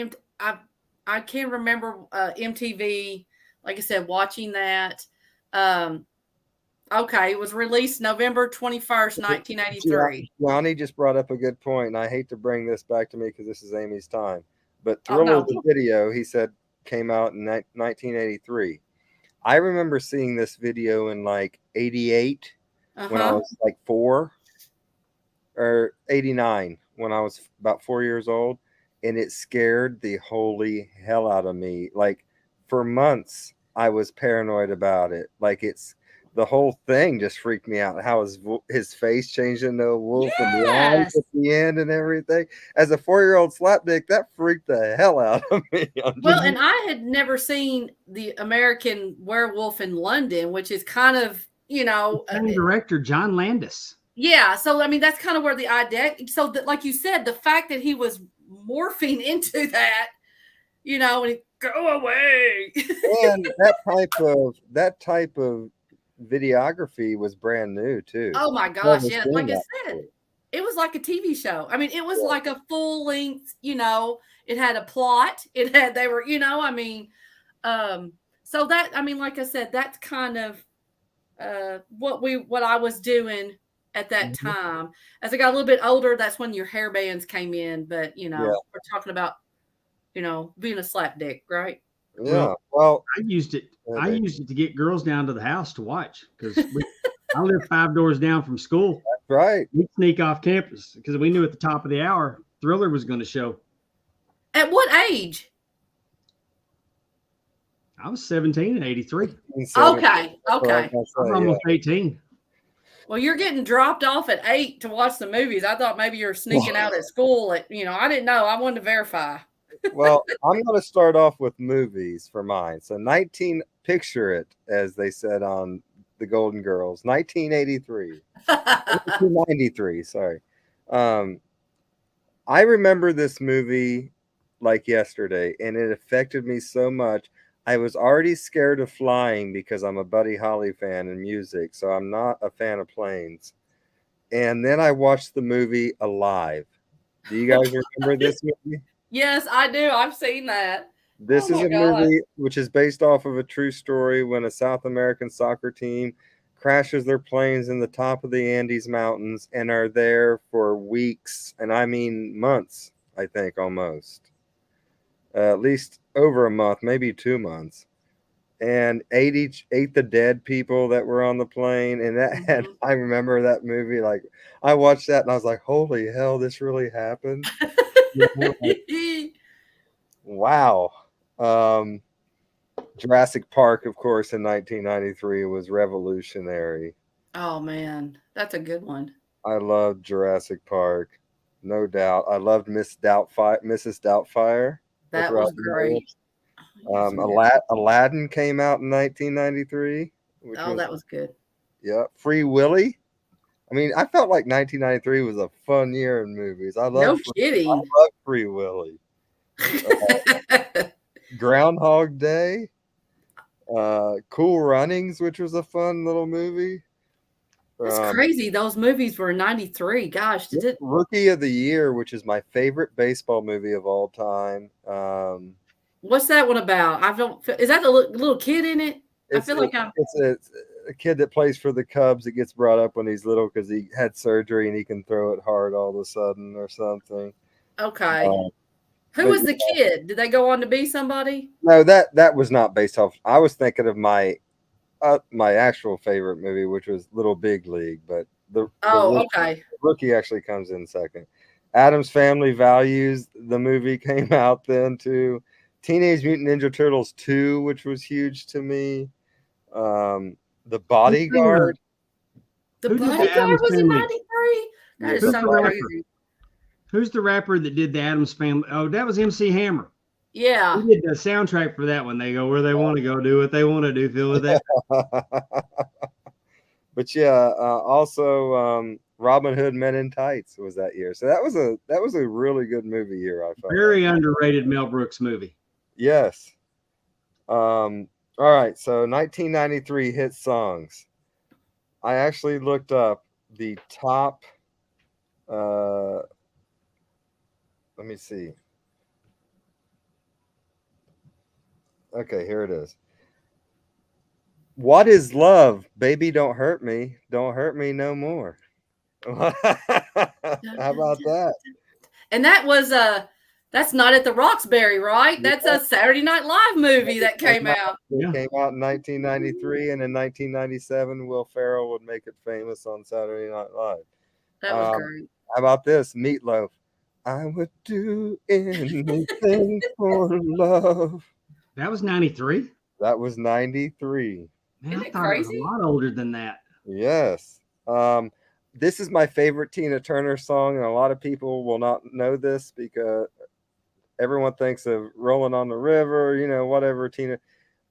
I can remember MTV. Like I said, watching that. Okay, it was released November 21st, 1983. Johnny just brought up a good point, and I hate to bring this back to me because this is Amy's time. But Thriller, the video, he said, came out in 1983. I remember seeing this video in like 88 when I was like 4, or 89 when I was about 4 years old, and it scared the holy hell out of me. Like for months, I was paranoid about it. Like the whole thing just freaked me out. How his face changed into a wolf and the eyes at the end and everything. As a 4-year-old slapdick, that freaked the hell out of me. Well, and I had never seen the American Werewolf in London, which is kind of, you know, director John Landis. Yeah, so I mean that's kind of where the idea. So that, like you said, the fact that he was morphing into that, you know, and go away. And that type of videography was brand new too. Oh my gosh, yeah. Like I said, it was like a TV show. I mean, it was like a full length, you know, it had a plot. They were, you know, I mean, so that, I mean, like I said, that's kind of what I was doing at that time. As I got a little bit older, that's when your hair bands came in. But, you know, we're talking about, you know, being a slapdick, right? Yeah. Well, I used it to get girls down to the house to watch because I lived 5 doors down from school. That's right. We'd sneak off campus because we knew at the top of the hour Thriller was going to show. At what age? I was 17 in 83. Okay. I was almost 18. Well, you're getting dropped off at 8 to watch the movies. I thought maybe you're sneaking out at school. You know, I didn't know. I wanted to verify. Well, I'm going to start off with movies for mine. So picture it, as they said on The Golden Girls, 1983. 1993, sorry. I remember this movie like yesterday, and it affected me so much. I was already scared of flying because I'm a Buddy Holly fan and music, so I'm not a fan of planes. And then I watched the movie Alive. Do you guys remember this movie? Yes, I do. I've seen that. This is a movie which is based off of a true story when a South American soccer team crashes their planes in the top of the Andes Mountains and are there for weeks, and I mean months, I think almost. At least over a month, maybe 2 months. And ate the dead people that were on the plane. And that I remember that movie. Like I watched that and I was like, holy hell, this really happened. Wow. Jurassic Park, of course, in 1993 was revolutionary. Oh man, that's a good one. I loved Jurassic Park, no doubt. I loved Mrs. Doubtfire. That was great. Aladdin came out in 1993. That was good. Yeah, Free Willy. I mean, I felt like 1993 was a fun year in movies. I love Free Willy. Groundhog Day. Cool Runnings, which was a fun little movie. That's crazy. Those movies were 93. Gosh, did it? Rookie of the Year, which is my favorite baseball movie of all time. What's that one about? Is that the little kid in it? It's a kid that plays for the Cubs that gets brought up when he's little because he had surgery and he can throw it hard all of a sudden or something. Okay. Who was the kid? Did they go on to be somebody? No, that was not based off. I was thinking of my actual favorite movie, which was Little Big League, but the Rookie actually comes in second. Adam's Family Values, the movie came out then too. Teenage Mutant Ninja Turtles 2, which was huge to me. The Bodyguard. The Who did the Bodyguard Addams was in Family? 93? That is Who's so the rapper? crazy. Who's the rapper that did the Addams Family? Oh, that was MC Hammer. Yeah. He did the soundtrack for that one. They go where they want to go, do what they want to do, feel with that. But yeah, also Robin Hood Men in Tights was that year. So that was a really good movie year, I felt. Very underrated Mel Brooks movie. Yes. All right, so 1993 hit songs. I actually looked up the top let me see. Okay, here it is. What is love? Baby, don't hurt me. Don't hurt me no more. How about that? And that was that's Not at the Roxbury, right? Yeah. That's a Saturday Night Live movie that came out. It came out in 1993, and in 1997, Will Ferrell would make it famous on Saturday Night Live. That was great. How about this? Meatloaf. I would do anything for love. That was 93? That was 93. Man, Isn't I it thought it was crazy? a lot older than that. Yes. This is my favorite Tina Turner song, and a lot of people will not know this because everyone thinks of Rolling on the River, whatever Tina.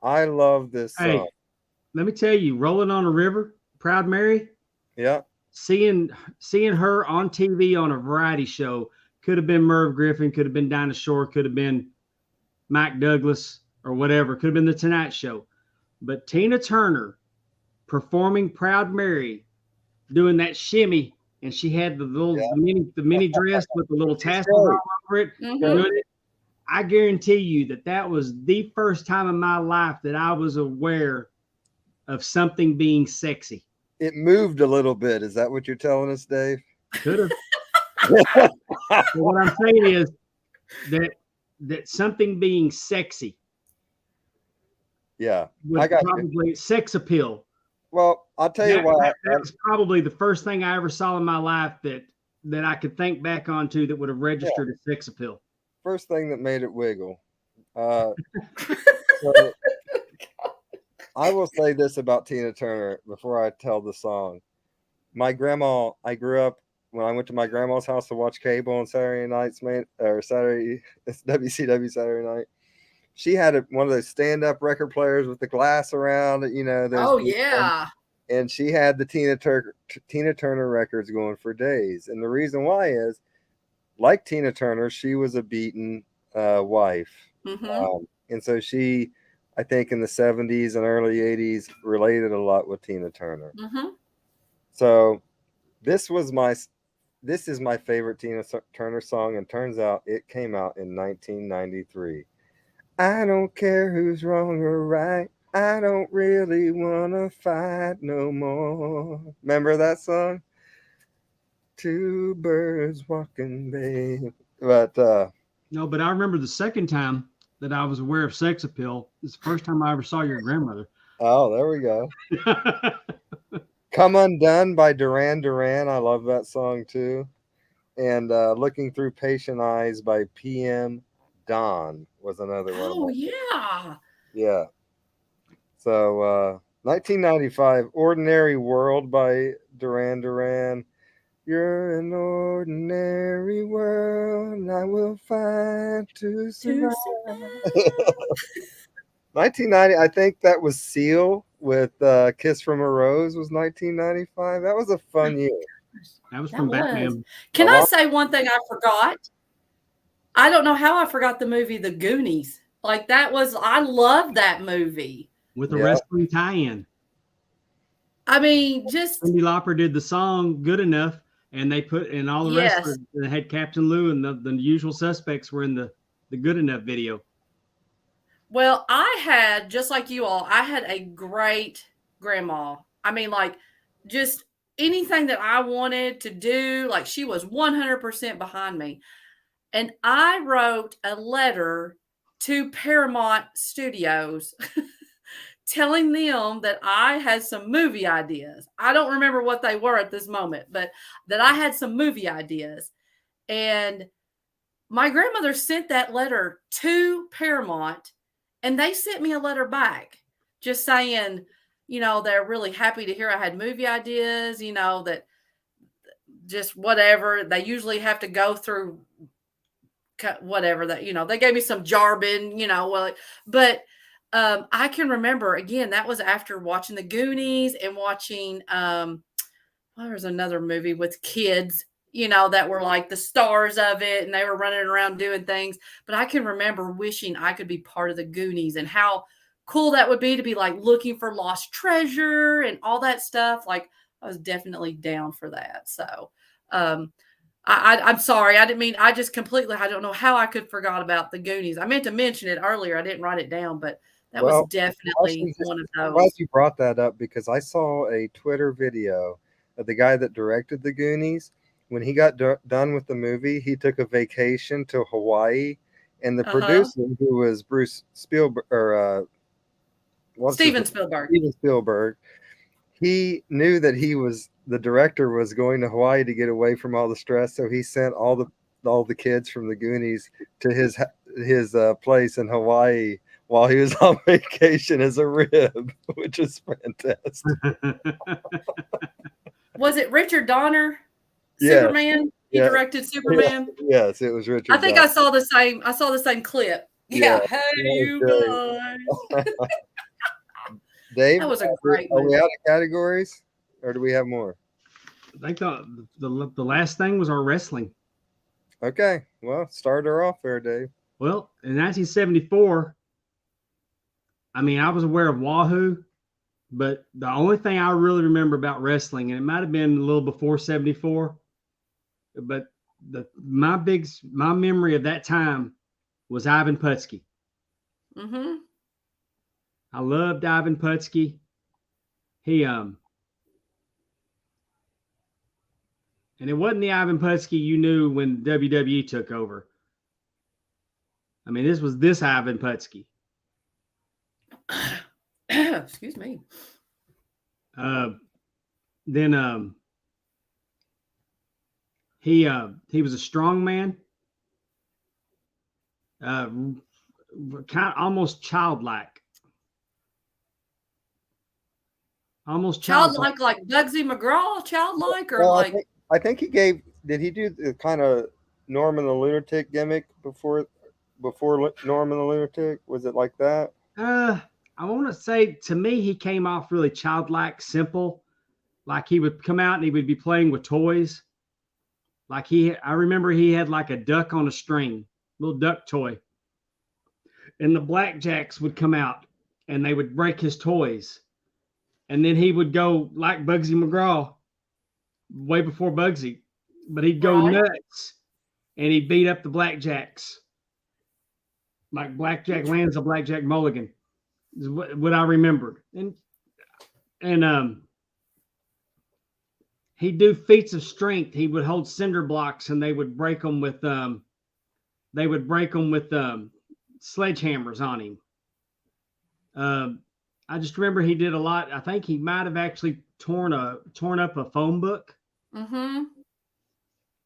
I love this song. Hey, let me tell you, Rolling on a River, Proud Mary. Yeah. Seeing her on TV on a variety show, could have been Merv Griffin, could have been Dinah Shore, could have been Mike Douglas or whatever, could have been the Tonight Show. But Tina Turner performing Proud Mary, doing that shimmy, and she had the little the mini dress with the little tassel all over it. Doing it. I guarantee you that was the first time in my life that I was aware of something being sexy. It moved a little bit. Is that what you're telling us, Dave? Could have. What I'm saying is that something being sexy. Yeah, I got probably sex appeal. Well, I'll tell you what. That was probably the first thing I ever saw in my life that I could think back onto that would have registered as sex appeal. First thing that made it wiggle. So I will say this about Tina Turner before I tell the song. My grandma, I grew up when I went to my grandma's house to watch cable on Saturday nights, it's WCW Saturday night. She had one of those stand-up record players with the glass around it, Oh yeah. And she had the Tina Turner records going for days. And the reason why is, like Tina Turner, she was a beaten wife. Mm-hmm. And so she, I think in the 70s and early 80s, related a lot with Tina Turner. Mm-hmm. So this is my favorite Tina Turner song, and turns out it came out in 1993. I don't care who's wrong or right. I don't really want to fight no more. Remember that song? Two birds walking, babe. But no, but I remember the second time that I was aware of sex appeal. It's the first time I ever saw your grandmother. Oh, there we go. Come Undone by Duran Duran. I love that song too. And Looking Through Patient Eyes by PM Dawn was another one. Oh yeah. Yeah. So 1995, Ordinary World by Duran Duran. You're an ordinary world, I will find to survive. 1990, I think that was Seal with Kiss from a Rose was 1995. That was a fun year. That was from Batman. Can I say one thing I forgot? I don't know how I forgot the movie The Goonies. Like I love that movie. With a wrestling tie-in. I mean, just Cyndi Lauper did the song Good Enough, and they put in all the wrestlers. They had Captain Lou, and the usual suspects were in the Good Enough video. Well, I had, just like you all, I had a great grandma. I mean, like, just anything that I wanted to do, like, she was 100% behind me. And I wrote a letter to Paramount Studios telling them that I had some movie ideas. I don't remember what they were at this moment, but that I had some movie ideas. And my grandmother sent that letter to Paramount, and they sent me a letter back just saying, they're really happy to hear I had movie ideas, that just whatever. They usually have to go through whatever that, they gave me some jargon, but I can remember, again, that was after watching the Goonies and watching there's another movie with kids, that were like the stars of it, and they were running around doing things. But I can remember wishing I could be part of the Goonies and how cool that would be to be like looking for lost treasure and all that stuff. Like, I was definitely down for that. So I'm sorry. I didn't mean, I don't know how I could forgot about the Goonies. I meant to mention it earlier. I didn't write it down, but that was definitely one of those. I'm glad you brought that up, because I saw a Twitter video of the guy that directed the Goonies. When he got done with the movie, he took a vacation to Hawaii, and the producer, who was Bruce Spielberg, or Steven Spielberg. Steven Spielberg, he knew that the director was going to Hawaii to get away from all the stress, so he sent all the kids from the Goonies to his place in Hawaii while he was on vacation as a rib, which is fantastic. Was it Richard Donner? Superman? He directed Superman? Yes, it was Richard I think Donner. I saw the same clip. Yeah. Hey, you guys. Dave, that was a great movie. Are we out of categories, or do we have more? I think the last thing was our wrestling. Okay, well, start her off there, Dave. Well, in 1974, I mean, I was aware of Wahoo, but the only thing I really remember about wrestling, and it might have been a little before 74, but my memory of that time was Ivan Putski. Mm-hmm. I loved Ivan Putski. He and it wasn't the Ivan Putski you knew when WWE took over. I mean, this was this Ivan Putski. Excuse me. Then he was a strong man. Kind of almost childlike. Almost childlike, like Bugsy McGraw, childlike, or like. I think he gave. Did he do the kind of Norman the Lunatic gimmick before Norman the Lunatic? Was it like that? I want to say, to me, he came off really childlike, simple. Like he would come out and he would be playing with toys. Like I remember he had like a duck on a string, little duck toy. And the Blackjacks would come out and they would break his toys. And then he would go like Bugsy McGraw, way before Bugsy, but he'd go nuts and he'd beat up the Blackjacks. Like Blackjack lands a Blackjack mulligan is what I remembered. And he'd do feats of strength. He would hold cinder blocks and they would break them with sledgehammers on him. I just remember he did a lot. I think he might have actually torn up a phone book. Mm-hmm.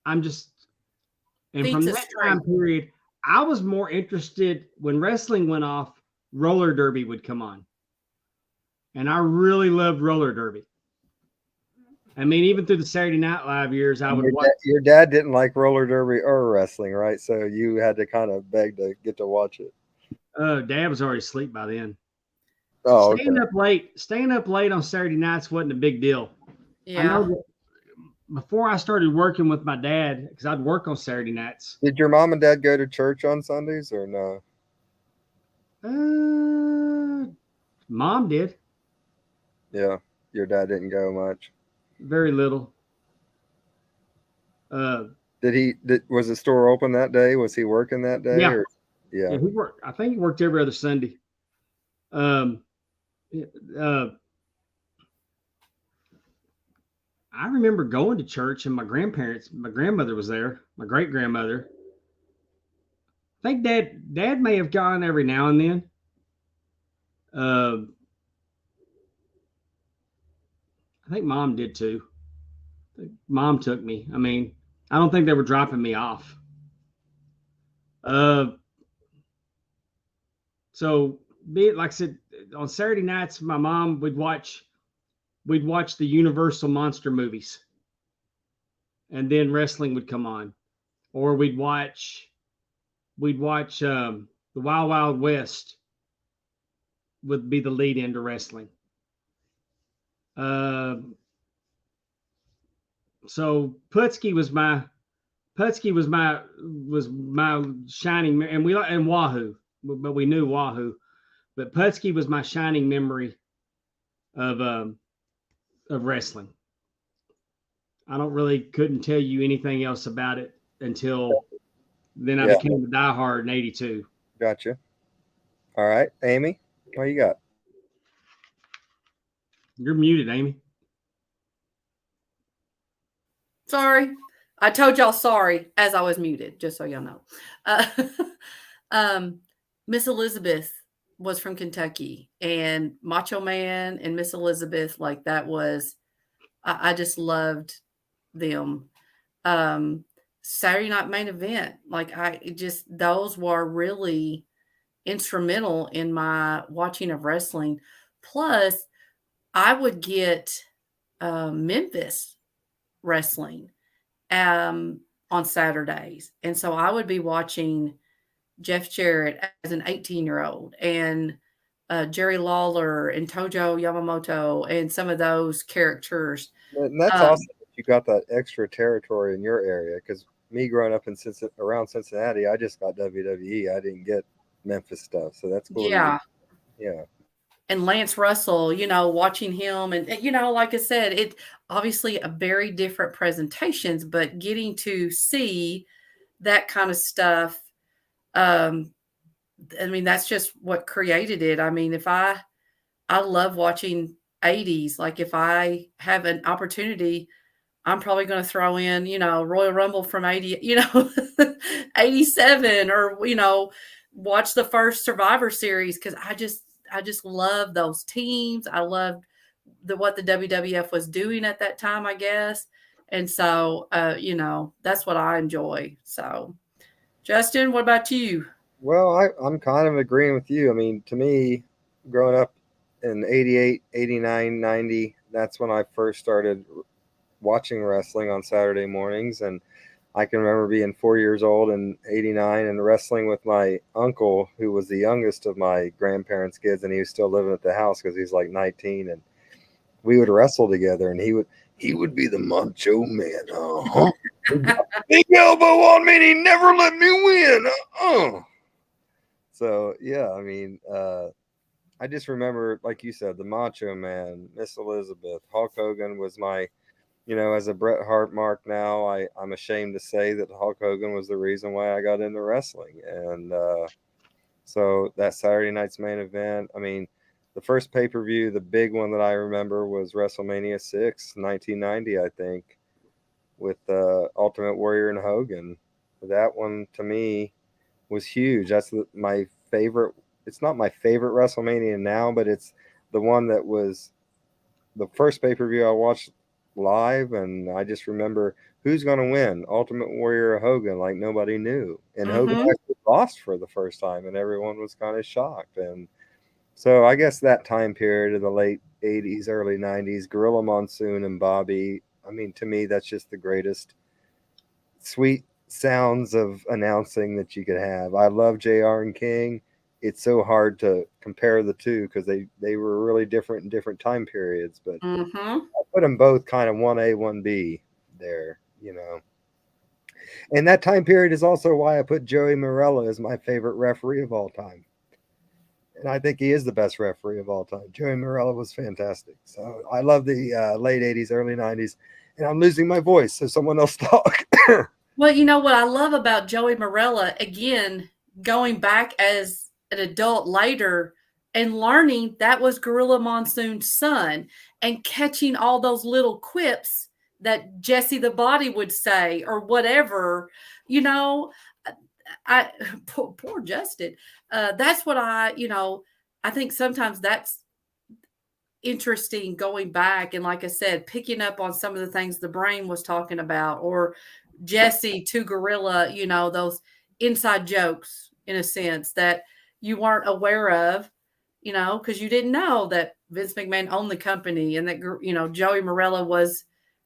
And from that time period, I was more interested when wrestling went off. Roller derby would come on, and I really loved roller derby. I mean, even through the Saturday Night Live years, I would watch. Your dad didn't like roller derby or wrestling, right? So you had to kind of beg to get to watch it. Dad was already asleep by then. Oh, staying up late on Saturday nights wasn't a big deal. Yeah. I know that before I started working with my dad, because I'd work on Saturday nights. Did your mom and dad go to church on Sundays or no? Mom did. Yeah, your dad didn't go much. Very little. Was the store open that day? Was he working that day? Yeah. Yeah. He worked. I think he worked every other Sunday. I remember going to church and my grandmother was there, my great grandmother. I think dad may have gone every now and then. I think mom did too. Mom took me. I mean, I don't think they were dropping me off. So like I said, on Saturday nights, my mom would we'd watch the Universal monster movies, and then wrestling would come on, or we'd watch the Wild Wild West would be the lead into wrestling. Uh, so Putski was my shining, and Wahoo, but we knew Wahoo, but Putski was my shining memory of wrestling. I don't really couldn't tell you anything else about it until then. I became a diehard in '82. Gotcha. All right, Amy, what you got? You're muted, Amy. Sorry. I told y'all sorry as I was muted, just so y'all know. Miss Elizabeth was from Kentucky, and Macho Man and Miss Elizabeth, like that was, I just loved them. Saturday Night Main Event, like those were really instrumental in my watching of wrestling. Plus, I would get Memphis wrestling on Saturdays. And so I would be watching Jeff Jarrett as an 18-year-old and Jerry Lawler and Tojo Yamamoto and some of those characters. And that's awesome that you got that extra territory in your area, because me growing up in around Cincinnati, I just got WWE. I didn't get Memphis stuff, so that's cool. Yeah. Yeah. And Lance Russell, watching him and, like I said, it obviously a very different presentations, but getting to see that kind of stuff, I mean, that's just what created it. I mean, I love watching 80s. Like if I have an opportunity, I'm probably going to throw in, Royal Rumble from 80, 87 or, watch the first Survivor Series. Cause I just love those teams. I loved what the WWF was doing at that time, I guess. And so, that's what I enjoy. So Justin, what about you? Well, I'm kind of agreeing with you. I mean, to me, growing up in 88, 89, 90, that's when I first started watching wrestling on Saturday mornings. And I can remember being 4 years old in '89 and wrestling with my uncle, who was the youngest of my grandparents' kids, and he was still living at the house because he's like 19. And we would wrestle together, and he would be the Macho Man. Uh-huh. Big elbow on me, and he never let me win. Uh-uh. So yeah, I mean, I just remember, like you said, the Macho Man, Miss Elizabeth, Hulk Hogan was my, as a Bret Hart mark now, I'm ashamed to say that Hulk Hogan was the reason why I got into wrestling. And so that Saturday night's main event, I mean, the first pay-per-view, the big one that I remember was WrestleMania 6, 1990, I think, with Ultimate Warrior and Hogan. That one, to me, was huge. That's my favorite. It's not my favorite WrestleMania now, but it's the one that was the first pay-per-view I watched live, and I just remember who's going to win, Ultimate Warrior or Hogan, like nobody knew. And Hogan actually lost for the first time, and everyone was kind of shocked. And so I guess that time period of the late 80s, early 90s, Gorilla Monsoon and Bobby, I mean, to me, that's just the greatest sweet sounds of announcing that you could have. I love JR and King. It's so hard to compare the two because they were really different in different time periods, but I put them both kind of 1A, 1B there, And that time period is also why I put Joey Morella as my favorite referee of all time. And I think he is the best referee of all time. Joey Morella was fantastic. So I love the late 80s, early 90s. And I'm losing my voice, so someone else talk. Well, you know what I love about Joey Morella, again, going back as an adult later and learning that was Gorilla Monsoon's son and catching all those little quips that Jesse the Body would say or whatever, I poor Justin. That's what I think sometimes that's interesting going back and, like I said, picking up on some of the things the brain was talking about or Jesse to Gorilla, those inside jokes in a sense that you weren't aware of, because you didn't know that Vince McMahon owned the company and that, Joey Morella was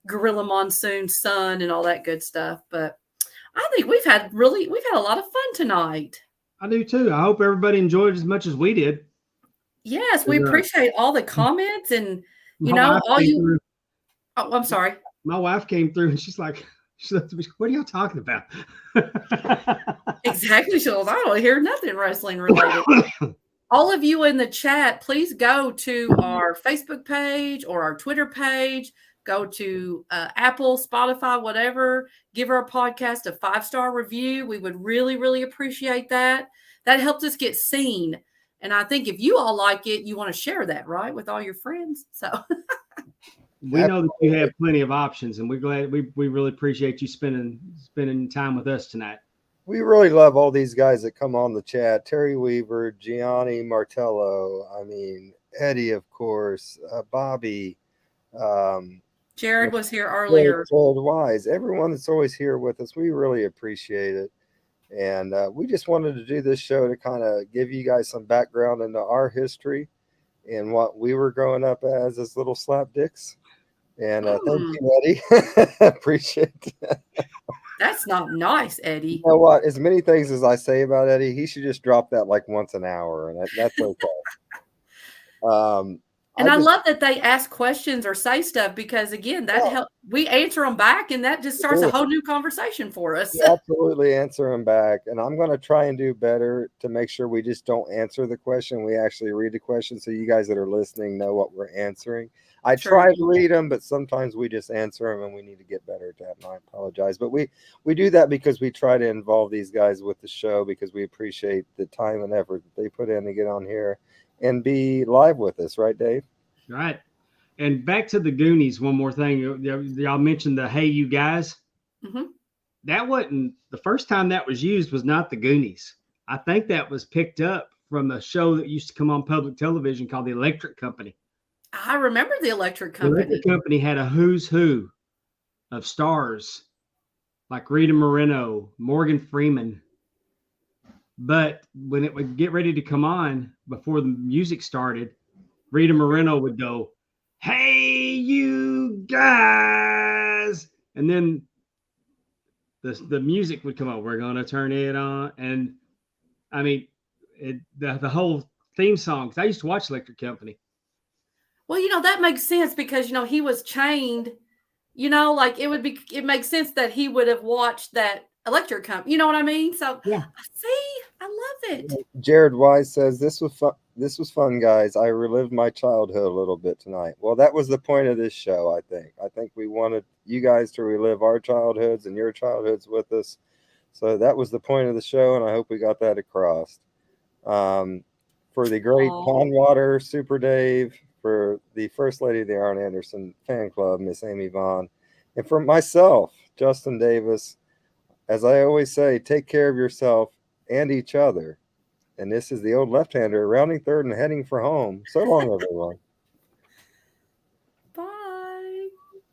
Gorilla Monsoon's son and all that good stuff. But I think we've had a lot of fun tonight. I do too. I hope everybody enjoyed as much as we did. Yes, we appreciate all the comments and all you. Oh, I'm sorry. My wife came through and she's like, "What are y'all talking about?" Exactly. She goes, "I don't hear nothing wrestling related." All of you in the chat, please go to our Facebook page or our Twitter page. Go to Apple, Spotify, whatever. Give our podcast a 5-star review. We would really, really appreciate that. That helps us get seen. And I think if you all like it, you want to share that, right, with all your friends. So we know that you have plenty of options, and we're glad we really appreciate you spending time with us tonight. We really love all these guys that come on the chat. Terry Weaver, Gianni Martello, Eddie, of course, Bobby. Jared was here earlier. Jared Wise, everyone that's always here with us, we really appreciate it. And we just wanted to do this show to kind of give you guys some background into our history and what we were growing up as little slapdicks. And thank you, Eddie. Appreciate that. That's not nice, Eddie. You know what? As many things as I say about Eddie, he should just drop that like once an hour, and that's okay. And I love that they ask questions or say stuff because, again, that helps. We answer them back, and that just starts a whole new conversation for us. We absolutely answer them back. And I'm going to try and do better to make sure we just don't answer the question. We actually read the question so you guys that are listening know what we're answering. I try to read them, but sometimes we just answer them, and we need to get better at that, and I apologize. But we do that because we try to involve these guys with the show because we appreciate the time and effort that they put in to get on here and be live with us, right, Dave? Right. And back to the Goonies, one more thing. Y'all mentioned the "Hey, you guys." Mm-hmm. That wasn't the first time that was used. Was not the Goonies. I think that was picked up from a show that used to come on public television called The Electric Company. I remember The Electric Company. The Electric Company had a who's who of stars like Rita Moreno, Morgan Freeman. But when it would get ready to come on before the music started, Rita Moreno would go, "Hey, you guys." And then the music would come on. "We're going to turn it on." And the whole theme song, because I used to watch Electric Company. Well, that makes sense because, he was chained, like it makes sense that he would have watched that Electric Company. You know what I mean? So, yeah. See, I love it. Jared Wise says, this was fun, guys. I relived my childhood a little bit tonight. Well, that was the point of this show, I think. I think we wanted you guys to relive our childhoods and your childhoods with us. So that was the point of the show, and I hope we got that across. For the great Pondwater, Super Dave, for the First Lady of the Arn Anderson Fan Club, Miss Amy Vaughn, and for myself, Justin Davis, as I always say, take care of yourself and each other. And this is the old left-hander rounding third and heading for home. So long, everyone.